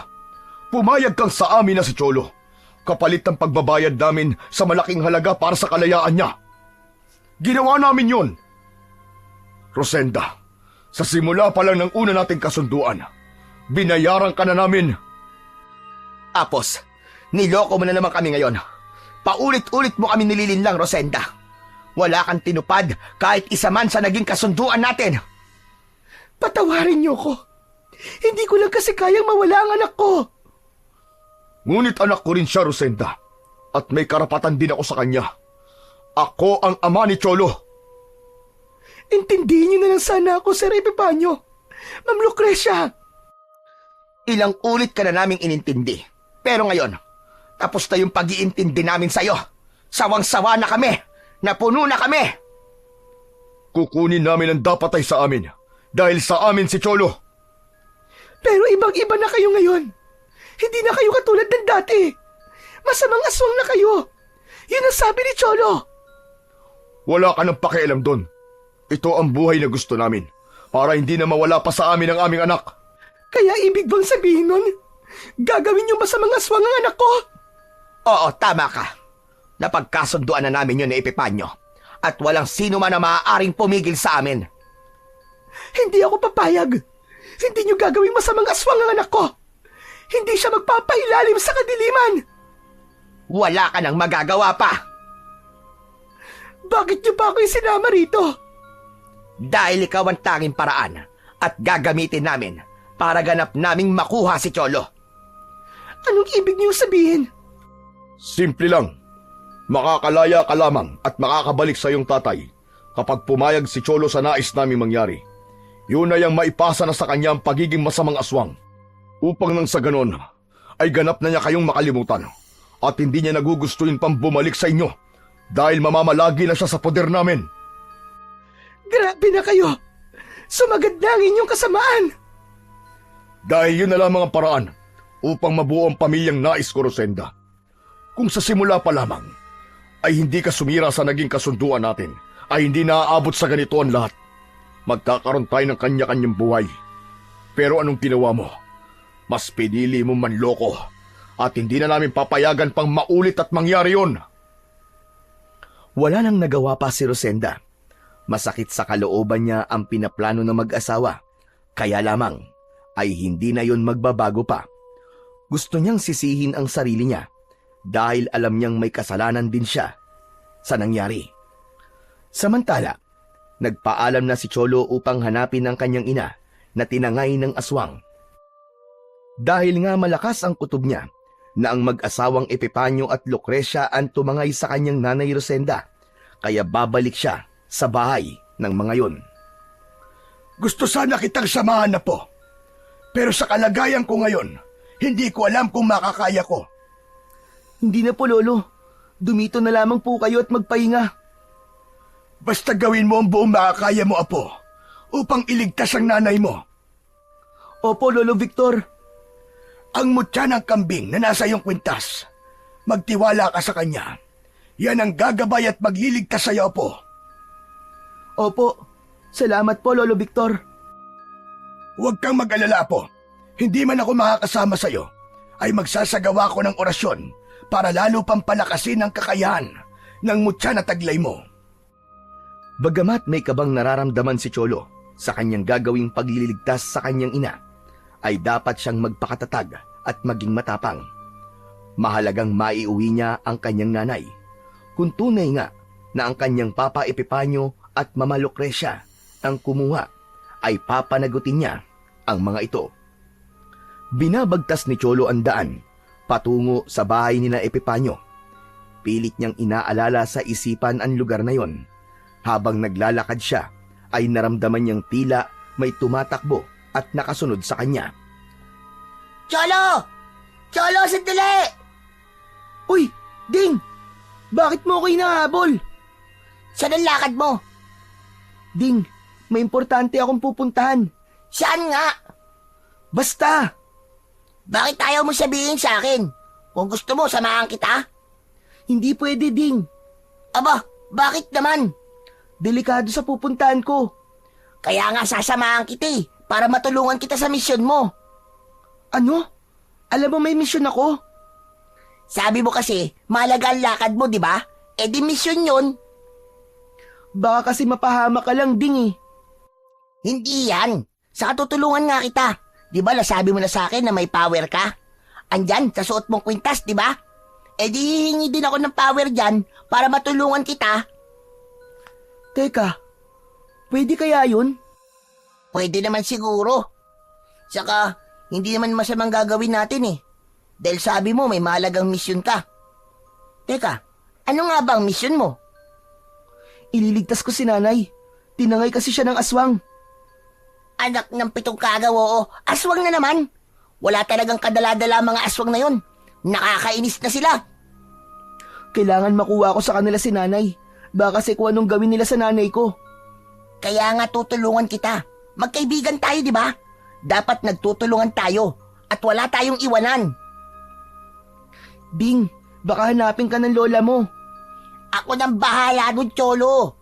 Pumayag kang sa amin na si Cholo. Kapalit ng pagbabayad namin sa malaking halaga para sa kalayaan niya. Ginawa namin yon. Rosenda, sa simula pa lang ng una nating kasunduan, binayaran ka na namin. Tapos, niloko mo na naman kami ngayon. Paulit-ulit mo kami nililinlang, Rosenda. Wala kang tinupad kahit isa man sa naging kasunduan natin. Patawarin niyo ko. Hindi ko lang kasi kayang mawala ang anak ko. Ngunit anak ko rin siya, Rosenda. At may karapatan din ako sa kanya. Ako ang ama ni Cholo. Intindihin niyo na lang sana ako, Sir Epipanyo. Ma'am Lucrecia. Ilang ulit ka na naming inintindi. Pero ngayon, tapos na yung pag-iintindi namin sa'yo. Sawang-sawa na kami. Napuno na kami. Kukunin namin ang dapat ay sa amin. Dahil sa amin si Cholo. Pero ibang-iba na kayo ngayon. Hindi na kayo katulad ng dati. Masamang aswang na kayo. Yun ang sabi ni Cholo. Wala ka nang pakialam doon. Ito ang buhay na gusto namin. Para hindi na mawala pa sa amin ang aming anak. Kaya ibig bang sabihin nun, gagawin niyo masamang aswang ang anak ko? Oo, tama ka. Napagkasunduan na namin yun ni Epipanyo. At walang sino man na maaaring pumigil sa amin. Hindi ako papayag. Hindi niyo gagawing masamang aswang ang anak ko. Hindi siya magpapailalim sa kadiliman. Wala ka nang magagawa pa. Bakit niyo pa ako isinama rito? Dahil ikaw ang tanging paraan at gagamitin namin para ganap naming makuha si Cholo. Anong ibig niyo sabihin? Simple lang. Makakalaya ka lamang at makakabalik sa iyong tatay kapag pumayag si Cholo sa nais naming mangyari. Yun ay ang maipasa na sa kanya ang pagiging masamang aswang. Upang nang sa ganon, ay ganap na niya kayong makalimutan at hindi niya nagugustuhin pang bumalik sa inyo dahil mamamalagi na siya sa poder namin. Grabe na kayo! Sumagad na ang inyong kasamaan! Dahil yun na lamang ang paraan upang mabuo ang pamilyang nais ko, Rosenda. Kung sa simula pa lamang ay hindi ka sumira sa naging kasunduan natin, ay hindi naaabot sa ganito ang lahat. Magkakaroon tayo ng kanya-kanyang buhay. Pero anong ginawa mo? Mas pinili mo manloko at hindi na namin papayagan pang maulit at mangyari yun. Wala nang nagawa pa si Rosenda. Masakit sa kalooban niya ang pinaplano ng mag-asawa. Kaya lamang ay hindi na yon magbabago pa. Gusto niyang sisihin ang sarili niya dahil alam niyang may kasalanan din siya sa nangyari. Samantala, nagpaalam na si Cholo upang hanapin ang kanyang ina na tinangay ng aswang. Dahil nga malakas ang kutob niya na ang mag-asawang Epipanyo at Lucrecia ang tumangay sa kanyang nanay Rosenda, kaya babalik siya sa bahay ng mga yon. Gusto sana kitang samahan na po. Pero sa kalagayan ko ngayon, hindi ko alam kung makakaya ko. Hindi na po, Lolo. Dumito na lamang po kayo at magpahinga. Basta gawin mo ang buong makakaya mo, Apo, upang iligtas ang nanay mo. Opo, Lolo Victor. Ang mutya ng kambing na nasa iyong kwintas, magtiwala ka sa kanya. Yan ang gagabay at magliligtas sa iyo, Apo. Opo. Salamat po, Lolo Victor. Huwag kang mag-alala, Apo. Hindi man ako makakasama sa iyo, ay magsasagawa ko ng orasyon para lalo pang palakasin ang kakayahan ng mutya na taglay mo. Bagamat may kabang nararamdaman si Cholo sa kanyang gagawing pagliligtas sa kanyang ina, ay dapat siyang magpakatatag at maging matapang. Mahalagang maiuwi niya ang kanyang nanay. Kung tunay nga na ang kanyang Papa Epipanyo at Mama Lucrecia ang kumuha, ay papanagutin niya ang mga ito. Binabagtas ni Cholo ang daan patungo sa bahay ni na Epipanyo. Pilit niyang inaalala sa isipan ang lugar na yon. Habang naglalakad siya, ay naramdaman niyang tila may tumatakbo at nakasunod sa kanya. Cholo! Cholo, sandali! Uy, Ding! Bakit mo ako hinahabol? Saan ang lakad mo? Ding, may importante akong pupuntahan. Saan nga? Basta! Bakit ayaw mo sabihin sa akin? Kung gusto mo, samahan kita? Hindi pwede, Ding. Aba, bakit naman? Delikado sa pupuntahan ko. Kaya nga sasamahan kita para matulungan kita sa misyon mo. Ano? Alam mo may misyon ako? Sabi mo kasi, mahalaga ang lakad mo, di ba? Eh di misyon yun. Baka kasi mapahama ka lang, Ding eh. Hindi yan. Sa katutulungan nga kita. Di ba nasabi mo na sa akin na may power ka? Andyan, sa suot mong kwintas, di ba? Eh di hihingi din ako ng power dyan para matulungan kita. Teka, pwede kaya yun? Pwede naman siguro. Saka, hindi naman masamang gagawin natin eh. Dahil sabi mo may mahalagang misyon ka. Teka, ano nga ba ang misyon mo? Ililigtas ko si nanay. Tinangay kasi siya ng aswang. Anak ng pitong kagaw, oo. Aswang na naman. Wala talagang kadala-dala mga aswang na yon. Nakakainis na sila. Kailangan makuha ko sa kanila si nanay. Baka kasi kung anong gawin nila sa nanay ko. Kaya nga tutulungan kita. Magkaibigan tayo, di ba? Dapat nagtutulungan tayo. At wala tayong iwanan. Ding, baka hanapin ka ng lola mo. Ako nang bahala nun, Cholo.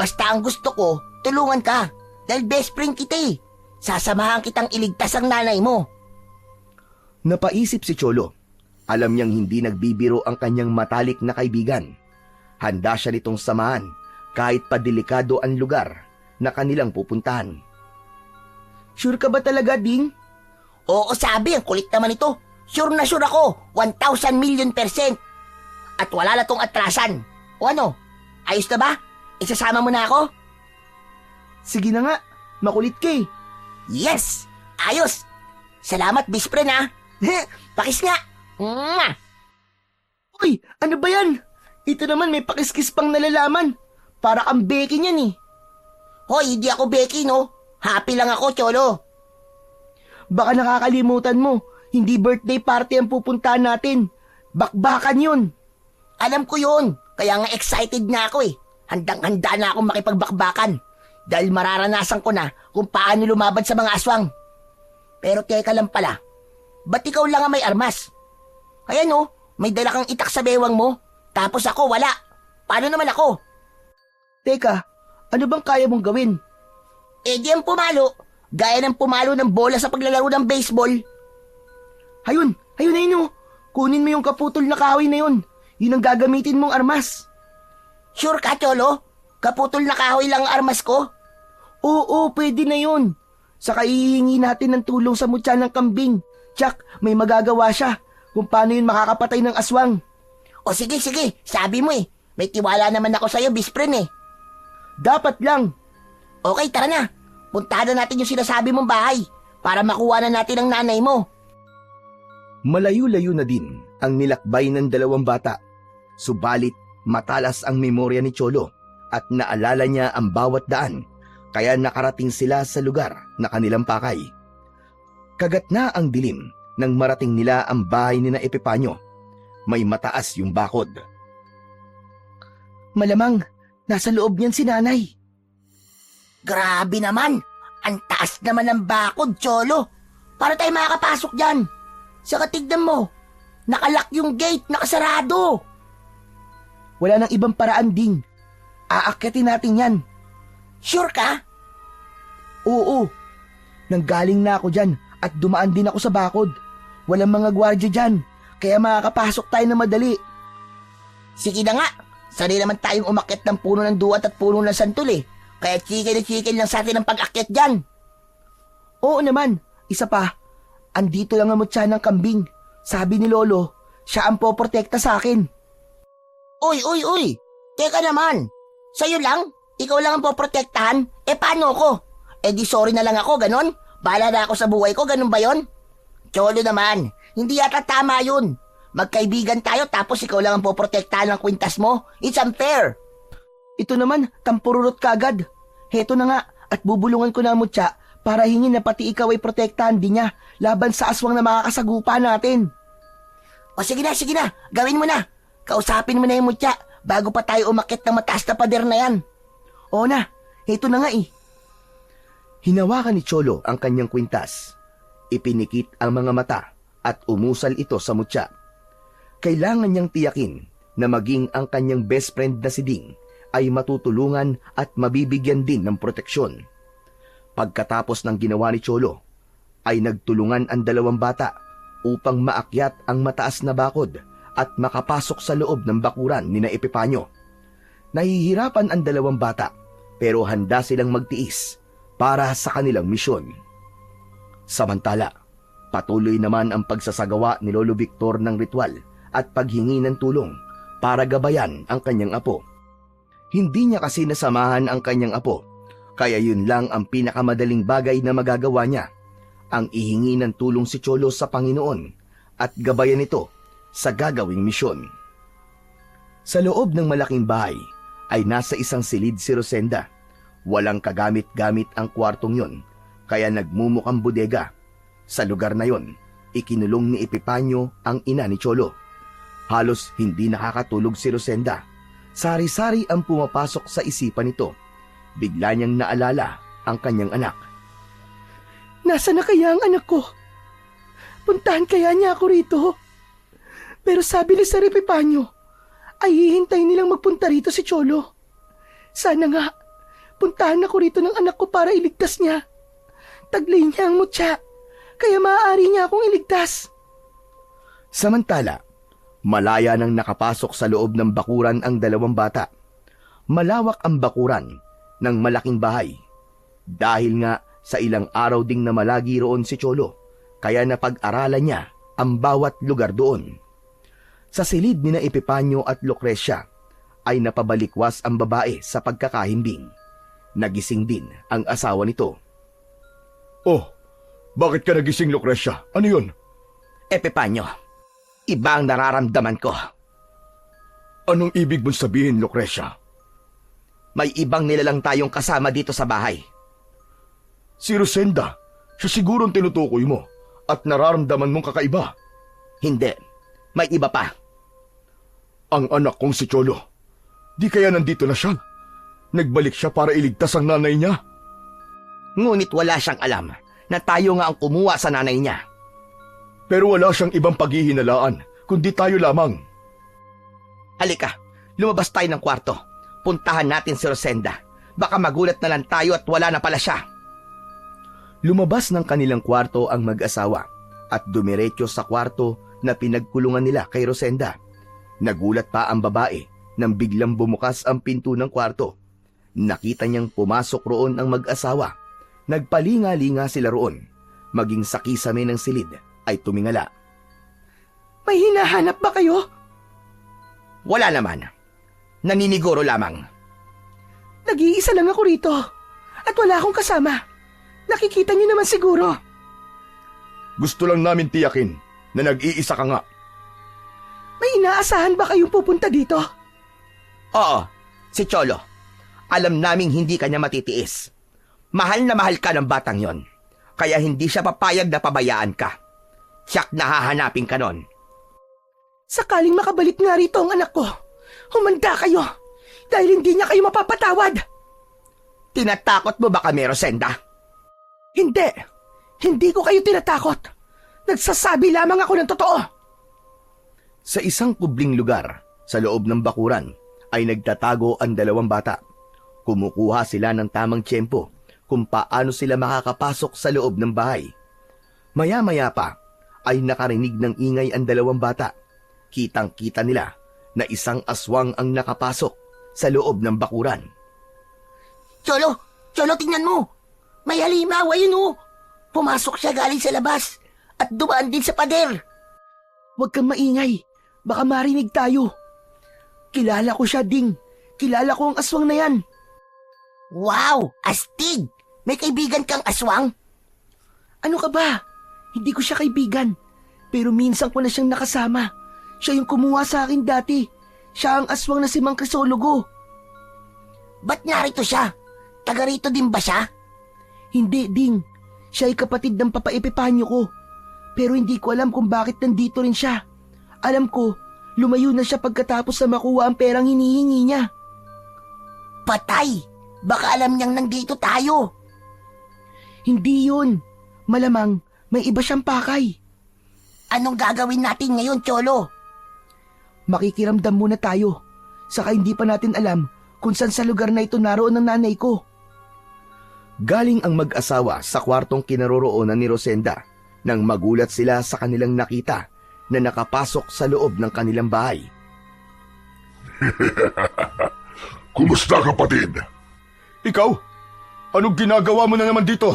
Basta ang gusto ko, tulungan ka. Dahil best friend kita eh. Sasamahan kitang iligtas ang nanay mo. Napaisip si Cholo. Alam niyang hindi nagbibiro ang kanyang matalik na kaibigan. Handa siya nitong samahan kahit pa delikado ang lugar na kanilang pupuntahan. Sure ka ba talaga, Ding? Oo, sabi, ang kulit naman ito. Sure na sure ako, 1,000 million %. At wala na tong atrasan. O ano, ayos na ba? Isasama mo na ako? Sige na nga, makulit ka eh. Yes! Ayos! Salamat, best friend ha. Pakis nga. Mwah! Uy, ano ba yan? Ito naman may pakiskis pang nalalaman. Para kang Becky niyan eh. Hoy, hindi ako Becky, no? Happy lang ako, Cholo. Baka nakakalimutan mo, hindi birthday party ang pupuntahan natin. Bakbakan yun. Alam ko yun. Kaya nga excited na ako eh. Handang-handa na akong makipagbakbakan. Dahil mararanasan ko na kung paano lumaban sa mga aswang. Pero teka lang pala. Ba't ikaw lang ang may armas? Ayan oh, may dala kang itak sa bewang mo. Tapos ako wala. Paano naman ako? Teka, ano bang kaya mong gawin? Eh di ang pumalo. Gaya ng pumalo ng bola sa paglalaro ng baseball. Ayun na yun oh. Kunin mo yung kaputol na kahoy na yun. Yun ang gagamitin mong armas. Sure ka, Cholo? Kaputol na kahoy lang ang armas ko? Oo, pwede na yun. Saka ihingi natin ng tulong sa mutya ng kambing. Tsak, may magagawa siya kung paano yun makakapatay ng aswang. O sige, sabi mo eh. May tiwala naman ako sa'yo, bispren eh. Dapat lang. Okay, tara na. Puntahan na natin yung sinasabi mong bahay para makuha na natin ang nanay mo. Malayo-layo na din ang nilakbay ng dalawang bata. Subalit matalas ang memorya ni Cholo at naalala niya ang bawat daan, kaya nakarating sila sa lugar na kanilang pakay. Kagat na ang dilim nang marating nila ang bahay ni na Epipanyo. May mataas yung bakod. Malamang, nasa loob niyan si nanay. Grabe naman. Ang taas naman ng bakod, Cholo. Para tayo makakapasok dyan. Saka tignan mo. Nakalak yung gate, nakasarado. Wala nang ibang paraan ding. Aakyatin natin yan. Sure ka? Oo. Nanggaling na ako dyan at dumaan din ako sa bakod. Walang mga gwardya dyan, kaya makakapasok tayo na madali. Sige na nga. Sanay naman tayong umakyat ng puno ng duwat at puno ng santol eh. Kaya chicken lang sa atin ang pag-akyat dyan. Oo naman. Isa pa, andito lang ang mutya ng kambing. Sabi ni Lolo, siya ang poprotekta sa akin. Uy. Teka naman. Sa'yo lang? Ikaw lang ang poprotektahan? Eh paano ko? Eh di sorry na lang ako, ganon? Bahala na ako sa buhay ko, ganon ba yon? Cholo naman, hindi yata tama yun. Magkaibigan tayo tapos ikaw lang ang poprotektahan ng kwintas mo. It's unfair. Ito naman, tampururot kagad. Heto na nga, at bubulungan ko na ang mutya para hingin na pati ikaw ay protektahan din niya laban sa aswang na makakasagupa natin. O sige na, gawin mo na. Kausapin mo na yung mutya bago pa tayo umakyat ng mataas na pader na yan. Oo na, heto na nga eh. Hinawakan ni Cholo ang kanyang kwintas. Ipinikit ang mga mata at umusal ito sa mutya. Kailangan niyang tiyakin na maging ang kanyang best friend na si Ding ay matutulungan at mabibigyan din ng proteksyon. Pagkatapos ng ginawa ni Cholo, ay nagtulungan ang dalawang bata upang maakyat ang mataas na bakod at makapasok sa loob ng bakuran ni na Epipanyo. Nahihirapan ang dalawang bata pero handa silang magtiis para sa kanilang misyon. Samantala, patuloy naman ang pagsasagawa ni Lolo Victor ng ritual at paghingi ng tulong para gabayan ang kanyang apo. Hindi niya kasi nasamahan ang kanyang apo, kaya yun lang ang pinakamadaling bagay na magagawa niya, ang ihingi ng tulong si Cholo sa Panginoon at gabayan ito sa gagawing misyon. Sa loob ng malaking bahay ay nasa isang silid si Rosenda. Walang kagamit-gamit ang kwartong yon, kaya nagmumukhang bodega. Sa lugar na yon, ikinulong ni Epipanyo ang ina ni Cholo. Halos hindi nakakatulog si Rosenda. Sari-sari ang pumapasok sa isipan nito. Bigla niyang naalala ang kanyang anak. Nasaan na kaya ang anak ko? Puntahan kaya niya ako rito? Pero sabi ni Sir Epipanyo, ay hihintay nilang magpunta rito si Cholo. Sana nga, puntahan ako rito ng anak ko para iligtas niya. Taglay niya ang mutya, kaya maaari niya akong iligtas. Samantala, malaya nang nakapasok sa loob ng bakuran ang dalawang bata. Malawak ang bakuran ng malaking bahay. Dahil nga sa ilang araw ding namalagi roon si Cholo, kaya napag-aralan niya ang bawat lugar doon. Sa silid ni na Epipanyo at Lucrecia ay napabalikwas ang babae sa pagkakahimbing. Nagising din ang asawa nito. Oh, bakit ka nagising, Lucrecia? Ano yun? Epipanyo, iba ang nararamdaman ko. Anong ibig mong sabihin, Lucrecia? May ibang nilalang tayong kasama dito sa bahay. Si Rosenda, siya sigurong tinutukoy mo at nararamdaman mong kakaiba. Hindi, may iba pa. Ang anak kong si Cholo, di kaya nandito na siya? Nagbalik siya para iligtas ang nanay niya. Ngunit wala siyang alam na tayo nga ang kumuha sa nanay niya. Pero wala siyang ibang paghihinalaan, kundi tayo lamang. Halika, lumabas tayo ng kwarto. Puntahan natin si Rosenda. Baka magulat na lang tayo at wala na pala siya. Lumabas ng kanilang kwarto ang mag-asawa at dumiretso sa kwarto na pinagkulungan nila kay Rosenda. Nagulat pa ang babae nang biglang bumukas ang pinto ng kwarto. Nakita niyang pumasok roon ang mag-asawa. Nagpalinga-linga sila roon. Maging sa kisame ng silid ay tumingala. May hinahanap ba kayo? Wala naman. Naniniguro lamang. Nag-iisa lang ako rito at wala akong kasama. Nakikita niyo naman siguro. Gusto lang namin tiyakin na nag-iisa ka nga. May inaasahan ba kayong pupunta dito? Oo, si Cholo. Alam naming hindi kanya matitiis. Mahal na mahal ka ng batang yon. Kaya hindi siya papayag na pabayaan ka. Tiyak na hahanapin ka nun. Sakaling makabalik nga rito ang anak ko, humanda kayo dahil hindi niya kayo mapapatawad. Tinatakot mo ba kami, Rosenda? Hindi. Hindi ko kayo tinatakot. Nagsasabi lamang ako ng totoo. Sa isang kubling lugar, sa loob ng bakuran, ay nagtatago ang dalawang bata. Kumukuha sila ng tamang tiyempo kung paano sila makakapasok sa loob ng bahay. Maya-maya pa ay nakarinig ng ingay ang dalawang bata. Kitang-kita nila na isang aswang ang nakapasok sa loob ng bakuran. Cholo! Cholo, tingnan mo! May halimaw, ayun oh! Pumasok siya galing sa labas at dumaan din sa pader. Huwag kang maingay. Baka marinig tayo. Kilala ko siya, Ding. Kilala ko ang aswang na yan. Wow! Astig! May kaibigan kang aswang? Ano ka ba? Hindi ko siya kaibigan. Pero minsan ko na siyang nakasama. Siya yung kumuha sa akin dati. Siya ang aswang na si Mang Crisologo. Ba't narito siya? Taga rito din ba siya? Hindi, Ding. Siya ay kapatid ng Papa Epipanyo ko. Pero hindi ko alam kung bakit nandito rin siya. Alam ko, lumayo na siya pagkatapos na makuha ang perang hinihingi niya. Patay! Baka alam niyang nandito tayo. Hindi yun. Malamang may iba siyang pakay. Anong gagawin natin ngayon, Cholo? Makikiramdam muna tayo. Saka hindi pa natin alam kung saan sa lugar na ito naroon ang nanay ko. Galing ang mag-asawa sa kwartong kinaroroonan ni Rosenda nang magulat sila sa kanilang nakita na nakapasok sa loob ng kanilang bahay. Kumusta, kapatid? Ikaw? Anong ginagawa mo na naman dito?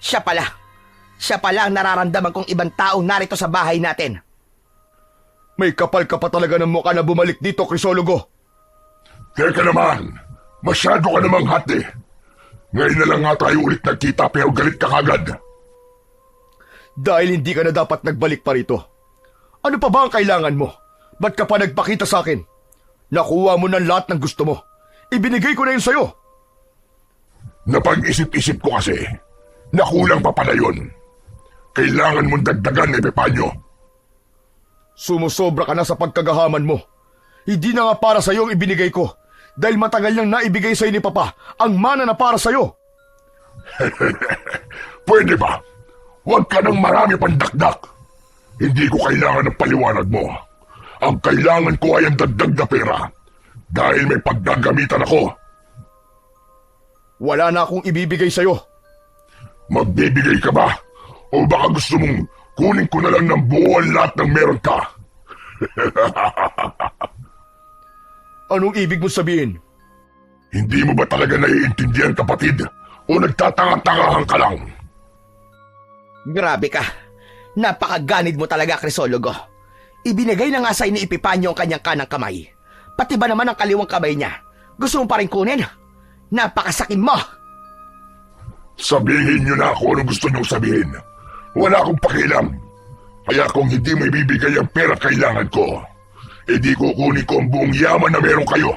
Siya pala ang nararamdaman kong ibang taong narito sa bahay natin. May kapal ka pa talaga ng mukha na bumalik dito, Crisologo. Teka naman, masyado ka namang hati. Ngayon na lang nga tayo ulit nagkita pero galit ka kagad. Dahil hindi ka na dapat nagbalik pa rito. Ano pa ba ang kailangan mo? Ba't ka pa nagpakita sa akin? Nakuha mo ng lahat ng gusto mo. Ibinigay ko na yun sa'yo. Napag-isip-isip ko kasi, nakulang pa pala yun. Kailangan mong dagdagan, Epipanyo. Sumusobra ka na sa pagkagahaman mo. Hindi na nga para sa'yo ang ibinigay ko. Dahil matagal nang naibigay sa'yo ni Papa ang mana na para sa'yo. Pwede ba? Huwag ka nang marami pang dakdak. Hindi ko kailangan ng paliwanag mo. Ang kailangan ko ay ang dagdag na pera. Dahil may paggagamitan ako. Wala na akong ibibigay sa'yo. Magbibigay ka ba? O baka gusto mong kunin ko na lang ng buo ang lahat ng meron ka? Anong ibig mo sabihin? Hindi mo ba talaga naiintindihan, kapatid? O nagtatanga-tangahan ka lang? Grabe ka. Napakaganid mo talaga, Crisologo. Ibinigay na nga sa'yo ni Epipanyo ang kanyang kanang kamay. Pati ba naman ang kaliwang kamay niya? Gusto mo pa rin kunin? Napakasakin mo! Sabihin niyo na kung anong gusto niyong sabihin. Wala akong pakialam. Kaya kung hindi mo ibibigay ang pera kailangan ko, edi kukunin ko ang buong yaman na meron kayo.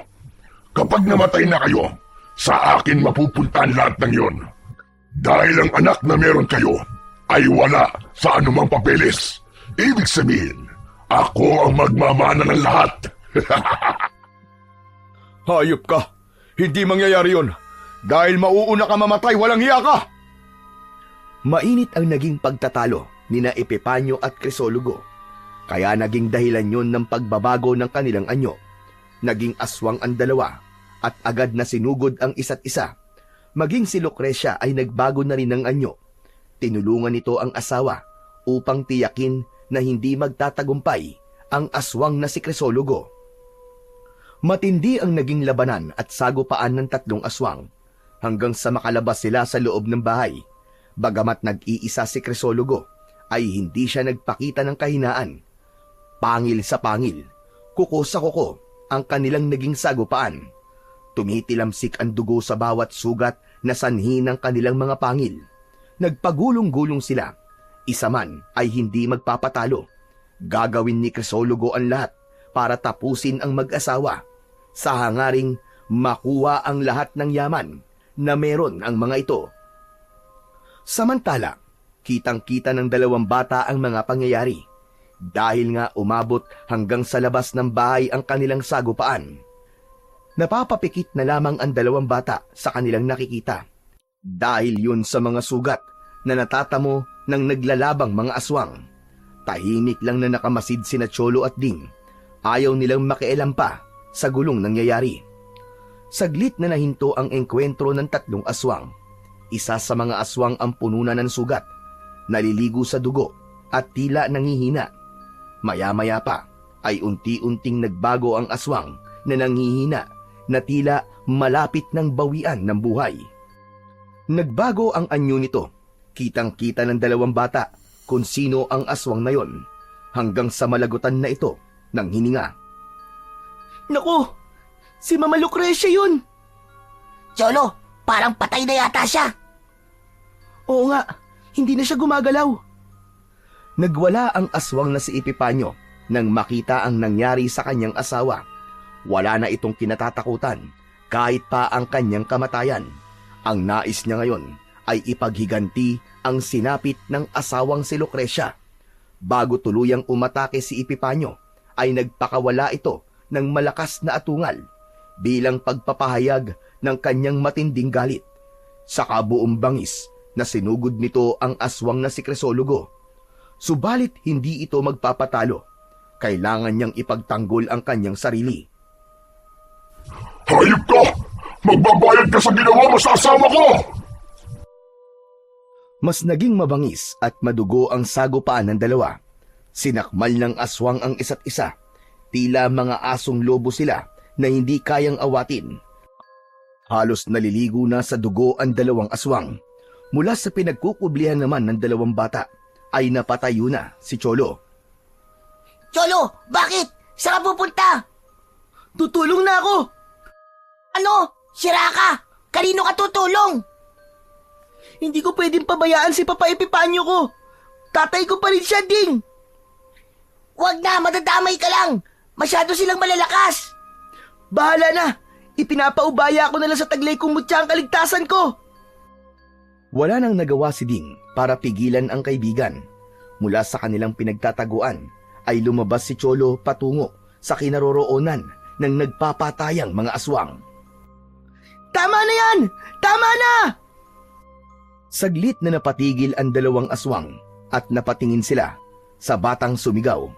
Kapag namatay na kayo, sa akin mapupunta ang lahat ng yon. Dahil ang anak na meron kayo ay wala sa anumang papeles. Ibig sabihin, ako ang magmamana ng lahat. Hayop ka! Hindi mangyayari yon. Dahil mauuna ka mamatay, walang hiya ka! Mainit ang naging pagtatalo nina Epipanyo at Crisologo. Kaya naging dahilan yon ng pagbabago ng kanilang anyo. Naging aswang ang dalawa at agad na sinugod ang isa't isa. Maging si Lucrecia ay nagbago na rin ng anyo. Tinulungan nito ang asawa upang tiyakin na hindi magtatagumpay ang aswang na si Crisologo. Matindi ang naging labanan at sagupaan ng tatlong aswang hanggang sa makalabas sila sa loob ng bahay. Bagamat nag-iisa si Crisologo, ay hindi siya nagpakita ng kahinaan. Pangil sa pangil, kuko sa kuko ang kanilang naging sagupaan. Tumitilamsik ang dugo sa bawat sugat na sanhi ng kanilang mga pangil. Nagpagulong-gulong sila. Isa man ay hindi magpapatalo. Gagawin ni Crisologo ang lahat para tapusin ang mag-asawa sa hangaring makuha ang lahat ng yaman na meron ang mga ito. Samantala, kitang-kita ng dalawang bata ang mga pangyayari dahil nga umabot hanggang sa labas ng bahay ang kanilang sagupaan. Napapapikit na lamang ang dalawang bata sa kanilang nakikita dahil yun sa mga sugat na natatamo ng naglalabang mga aswang. Tahimik lang na nakamasid sina Cholo at Ding. Ayaw nilang makialam pa sa gulong nangyayari. Saglit na nahinto ang engkwentro ng tatlong aswang. Isa sa mga aswang ang pununan ng sugat, naliligo sa dugo at tila nangihina. Maya-maya pa ay unti-unting nagbago ang aswang na nanghihina na tila malapit ng bawian ng buhay. Nagbago ang anyo nito. Kitang-kita ng dalawang bata kung sino ang aswang na yon hanggang sa malagutan na ito ng hininga. Naku! Si Mama Lucrecia yun! Cholo, parang patay na yata siya. Oo nga, hindi na siya gumagalaw. Nagwala ang aswang na si Epipanyo nang makita ang nangyari sa kanyang asawa. Wala na itong kinatatakutan kahit pa ang kanyang kamatayan. Ang nais niya ngayon ay ipaghiganti ang sinapit ng asawang si Lucrecia. Bago tuluyang umatake si Epipanyo, ay nagpakawala ito ng malakas na atungal bilang pagpapahayag ng kanyang matinding galit. Sa kabuong bangis na sinugod nito ang aswang na si Crisologo. Subalit hindi ito magpapatalo. Kailangan niyang ipagtanggol ang kanyang sarili. Hayop ka! Magbabayad ka sa ginawa mo sa asawa ko! Mas naging mabangis at madugo ang sagupaan ng dalawa. Sinakmal ng aswang ang isa't isa. Tila mga asong lobo sila na hindi kayang awatin. Halos naliligo na sa dugo ang dalawang aswang. Mula sa pinagkukublihan naman ng dalawang bata, ay napatayo na si Cholo. Cholo, bakit? Saan ka pupunta? Tutulong na ako! Ano? Sira ka! Kanino ka tutulong? Hindi ko pwedeng pabayaan si Papa Epipanyo ko. Tatay ko pa rin siya, Ding. Huwag na, madadamay ka lang. Masyado silang malalakas. Bahala na. Ipinapaubaya ko na lang sa taglay kong mutya ang kaligtasan ko. Wala nang nagawa si Ding para pigilan ang kaibigan. Mula sa kanilang pinagtataguan ay lumabas si Cholo patungo sa kinaroroonan ng nagpapatayang mga aswang. Tama na yan! Tama na! Saglit na napatigil ang dalawang aswang at napatingin sila sa batang sumigaw.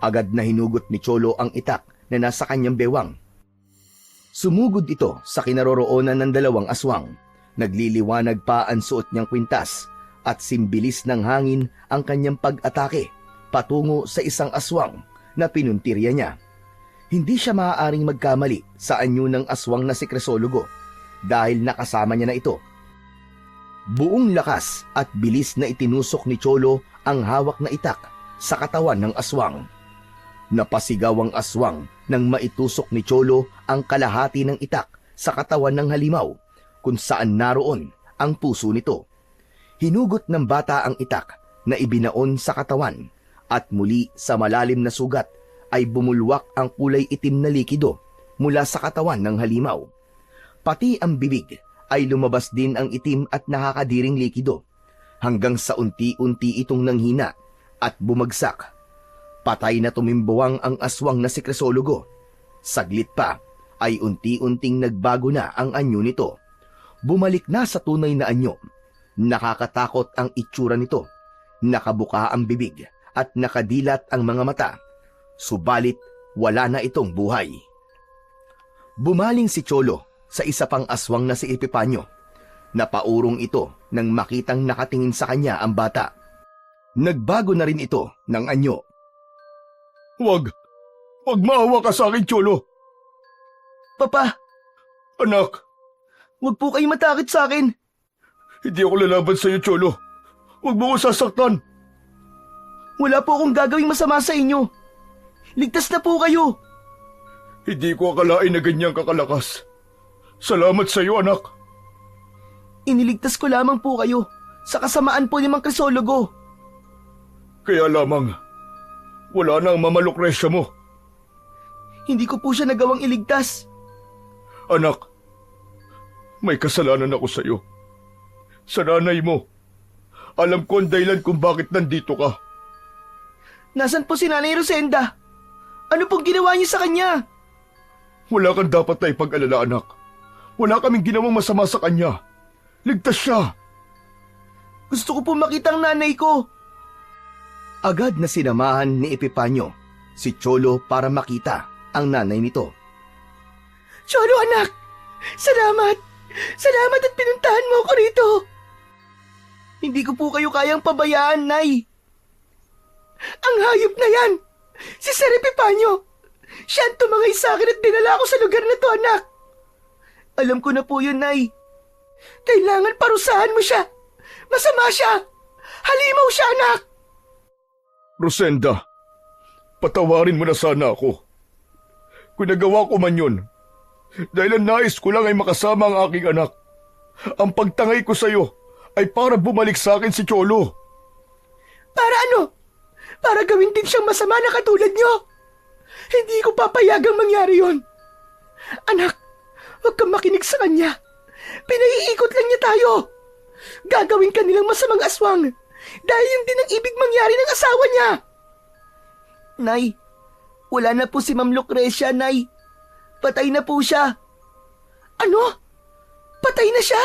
Agad na hinugot ni Cholo ang itak na nasa kanyang bewang. Sumugod ito sa kinaroroonan ng dalawang aswang. Nagliliwanag pa ang suot niyang kwintas at simbilis ng hangin ang kanyang pag-atake patungo sa isang aswang na pinuntirya niya. Hindi siya maaaring magkamali sa anyo ng aswang na si Crisologo dahil nakasama niya na ito. Buong lakas at bilis na itinusok ni Cholo ang hawak na itak sa katawan ng aswang. Napasigaw ang aswang nang maitusok ni Cholo ang kalahati ng itak sa katawan ng halimaw kung saan naroon ang puso nito. Hinugot ng bata ang itak na ibinaon sa katawan at muli sa malalim na sugat ay bumulwak ang kulay itim na likido mula sa katawan ng halimaw. Pati ang bibig ay lumabas din ang itim at nakakadiring likido hanggang sa unti-unti itong nanghina at bumagsak. Patay na tumimbuwang ang aswang na si Crisologo. Saglit pa ay unti-unting nagbago na ang anyo nito. Bumalik na sa tunay na anyo. Nakakatakot ang itsura nito. Nakabuka ang bibig at nakadilat ang mga mata. Subalit wala na itong buhay. Bumaling si Cholo sa isa pang aswang na si Epipanyo. Napaurong ito nang makitang nakatingin sa kanya ang bata. Nagbago na rin ito ng anyo. Wag maawa ka sa akin, Cholo. Papa, Anak, wag po kayo matakit sa akin. hindi ako lalaban sa iyo, Cholo. Wag mo ko sasaktan. Wala po akong gagawing masama sa inyo. Ligtas na po kayo. Hindi ko akalain na ganyang kakalakas. Salamat sa iyo, anak. Iniligtas ko lamang po kayo sa kasamaan po ni Mang Crisologo. Kaya lamang, wala na ang Mama Lucrecia mo. Hindi ko po siya nagawang iligtas. Anak, may kasalanan ako sa iyo. Sa nanay mo. Alam ko ang dahilan kung bakit nandito ka. Nasaan po si Nanay Rosenda? Ano pong ginawa niyo sa kanya? Wala kang dapat na ipag-alala, anak. Wala kaming ginawang masama sa kanya. Ligtas siya. Gusto ko po makita ang nanay ko. Agad na sinamahan ni Epipanyo si Cholo para makita ang nanay nito. Cholo anak, salamat. Salamat at pinuntahan mo ako rito. Hindi ko po kayo kayang pabayaan, Nay. Ang hayop na yan, si Sir Epipanyo. Siya ang tumangay sa akin at dinala ako sa lugar na to, anak. Alam ko na po yun, Nay. Kailangan parusahan mo siya. Masama siya. Halimaw siya, anak. Rosenda, patawarin mo na sana ako. Kung nagawa ko man yun, dahil ang nais ko lang ay makasama ang aking anak. Ang pagtangay ko sa iyo ay para bumalik sa akin si Cholo. Para ano? Para gawin din siyang masama na katulad niyo. Hindi ko papayagang mangyari yon. Anak, huwag kang makinig sa kanya. Pinaiikot lang niya tayo. Gagawin ka nilang masamang aswang dahil yun din ang ibig mangyari ng asawa niya. Nay, wala na po si Ma'am Lucrecia, Nay. Patay na po siya. Ano? Patay na siya?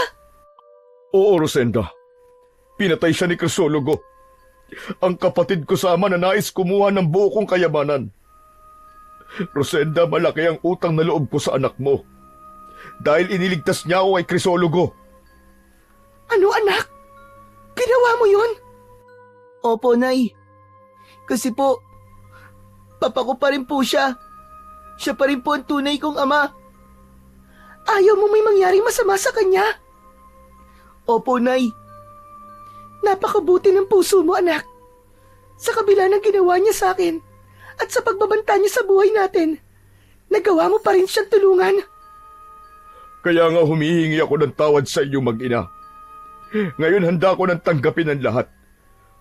Oo, Rosenda. Pinatay siya ni Crisologo. Ang kapatid ko sa ama na nais kumuha ng buo kong kayamanan. Rosenda, malaki ang utang na loob ko sa anak mo. Dahil iniligtas niya ako kay Crisologo. Ano, anak? Ginawa mo yun? Opo, Nay. Kasi po, papa ko pa rin po siya. Siya pa rin po ang tunay kong ama. Ayaw mo may mangyaring masama sa kanya? Opo, Nay. Napakabuti ng puso mo, anak. Sa kabila ng ginawa niya sa akin at sa pagbabanta niya sa buhay natin, nagawa mo pa rin siyang tulungan. Kaya nga humihingi ako ng tawad sa iyo, mag-ina. Ngayon handa ko nang tanggapin ang lahat.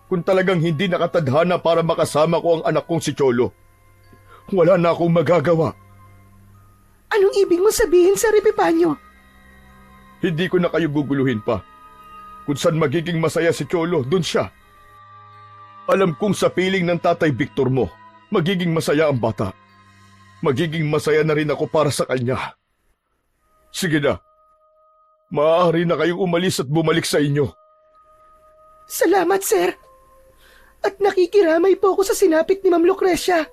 Kung talagang hindi nakatadhana para makasama ko ang anak kong si Cholo, wala na akong magagawa. Anong ibig mo sabihin, Sir Epipanyo? Hindi ko na kayo guguluhin pa. Kung saan magiging masaya si Cholo, dun siya. Alam kong sa piling ng Tatay Victor mo, magiging masaya ang bata. Magiging masaya na rin ako para sa kanya. Sige na. Maaari na kayong umalis at bumalik sa inyo. Salamat, Sir. At nakikiramay po ako sa sinapit ni Ma'am Lucrecia.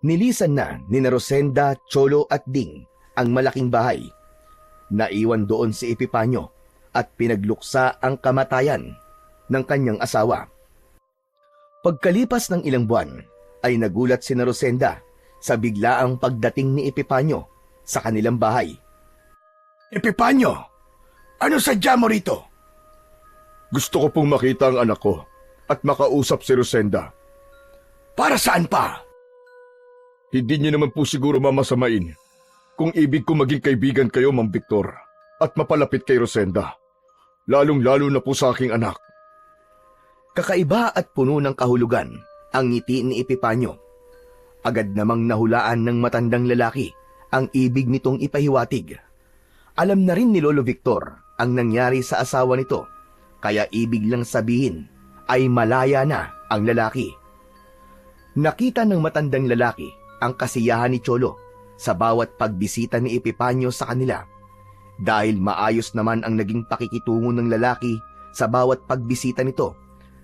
Nilisan na ni Rosenda, Cholo at Ding ang malaking bahay. Naiwan doon si Epipanyo at pinagluksa ang kamatayan ng kanyang asawa. Pagkalipas ng ilang buwan, ay nagulat si Rosenda sa biglaang pagdating ni Epipanyo sa kanilang bahay. Epipanyo, ano sadya mo rito? Gusto ko pong makita ang anak ko at makausap si Rosenda. Para saan pa? Hindi niyo naman po siguro mamasamain kung ibig ko maging kaibigan kayo, Ma'am Victor, at mapalapit kay Rosenda. Lalong-lalo na po sa aking anak. Kakaiba at puno ng kahulugan ang ngiti ni Epipanyo. Agad namang nahulaan ng matandang lalaki ang ibig nitong ipahiwatig. Alam na rin ni Lolo Victor ang nangyari sa asawa nito, kaya ibig lang sabihin ay malaya na ang lalaki. Nakita ng matandang lalaki ang kasiyahan ni Cholo sa bawat pagbisita ni Epipanyo sa kanila. Dahil maayos naman ang naging pakikitungo ng lalaki sa bawat pagbisita nito,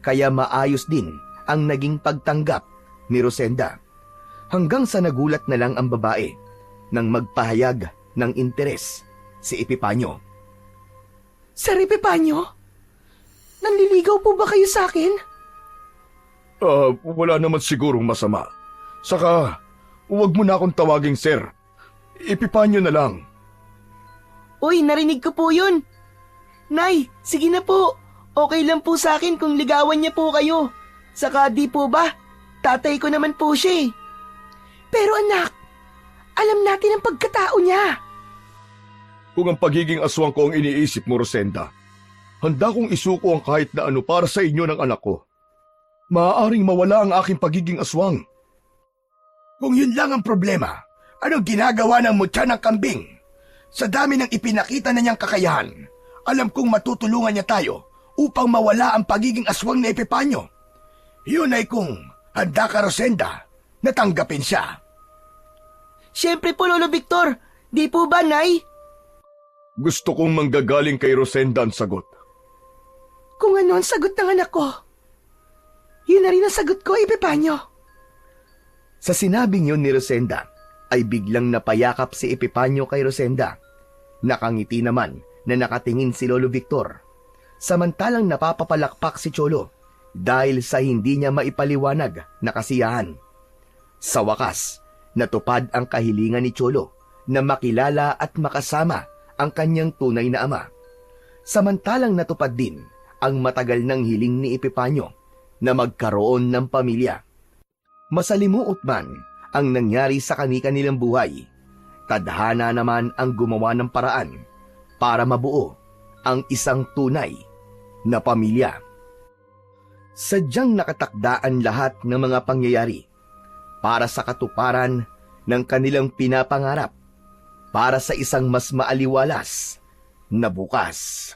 kaya maayos din ang naging pagtanggap ni Rosenda. Hanggang sa nagulat na lang ang babae nang magpahayag ng interes si Epipanyo. Sir Epipanyo, nanliligaw po ba kayo sa akin? Wala naman sigurong masama. Saka, huwag mo na akong tawaging sir. Epipanyo na lang. Uy, narinig ko po yun. Nay, sige na po. Okay lang po sa akin kung ligawan niya po kayo. Saka di po ba, tatay ko naman po siya eh. Pero anak, alam natin ang pagkatao niya. Kung ang pagiging aswang ko ang iniisip mo, Rosenda, handa kong isuko ang kahit na ano para sa inyo ng anak ko. Maaaring mawala ang aking pagiging aswang. Kung yun lang ang problema, anong ginagawa ng mutya ng kambing? Sa dami ng ipinakita na niyang kakayahan, alam kong matutulungan niya tayo upang mawala ang pagiging aswang ni Epipanyo. Yun ay kung handa ka, Rosenda, natanggapin siya. Siyempre po, Lolo Victor. Di po ba, Nay? Gusto kong manggagaling kay Rosenda ang sagot. Kung ano ang sagot ng anak ko, yun na rin ang sagot ko, Epipanyo. Sa sinabing yun ni Rosenda, ay biglang napayakap si Epipanyo kay Rosenda. Nakangiti naman na nakatingin si Lolo Victor. Samantalang napapapalakpak si Cholo dahil sa hindi niya maipaliwanag na kasiyahan. Sa wakas, natupad ang kahilingan ni Cholo na makilala at makasama ang kanyang tunay na ama. Samantalang natupad din ang matagal ng hiling ni Epipanyo na magkaroon ng pamilya. Masalimuot man ang nangyari sa kani-kanilang buhay, tadhana naman ang gumawa ng paraan para mabuo ang isang tunay na pamilya. Sadyang nakatakdaan lahat ng mga pangyayari para sa katuparan ng kanilang pinapangarap, para sa isang mas maaliwalas na bukas.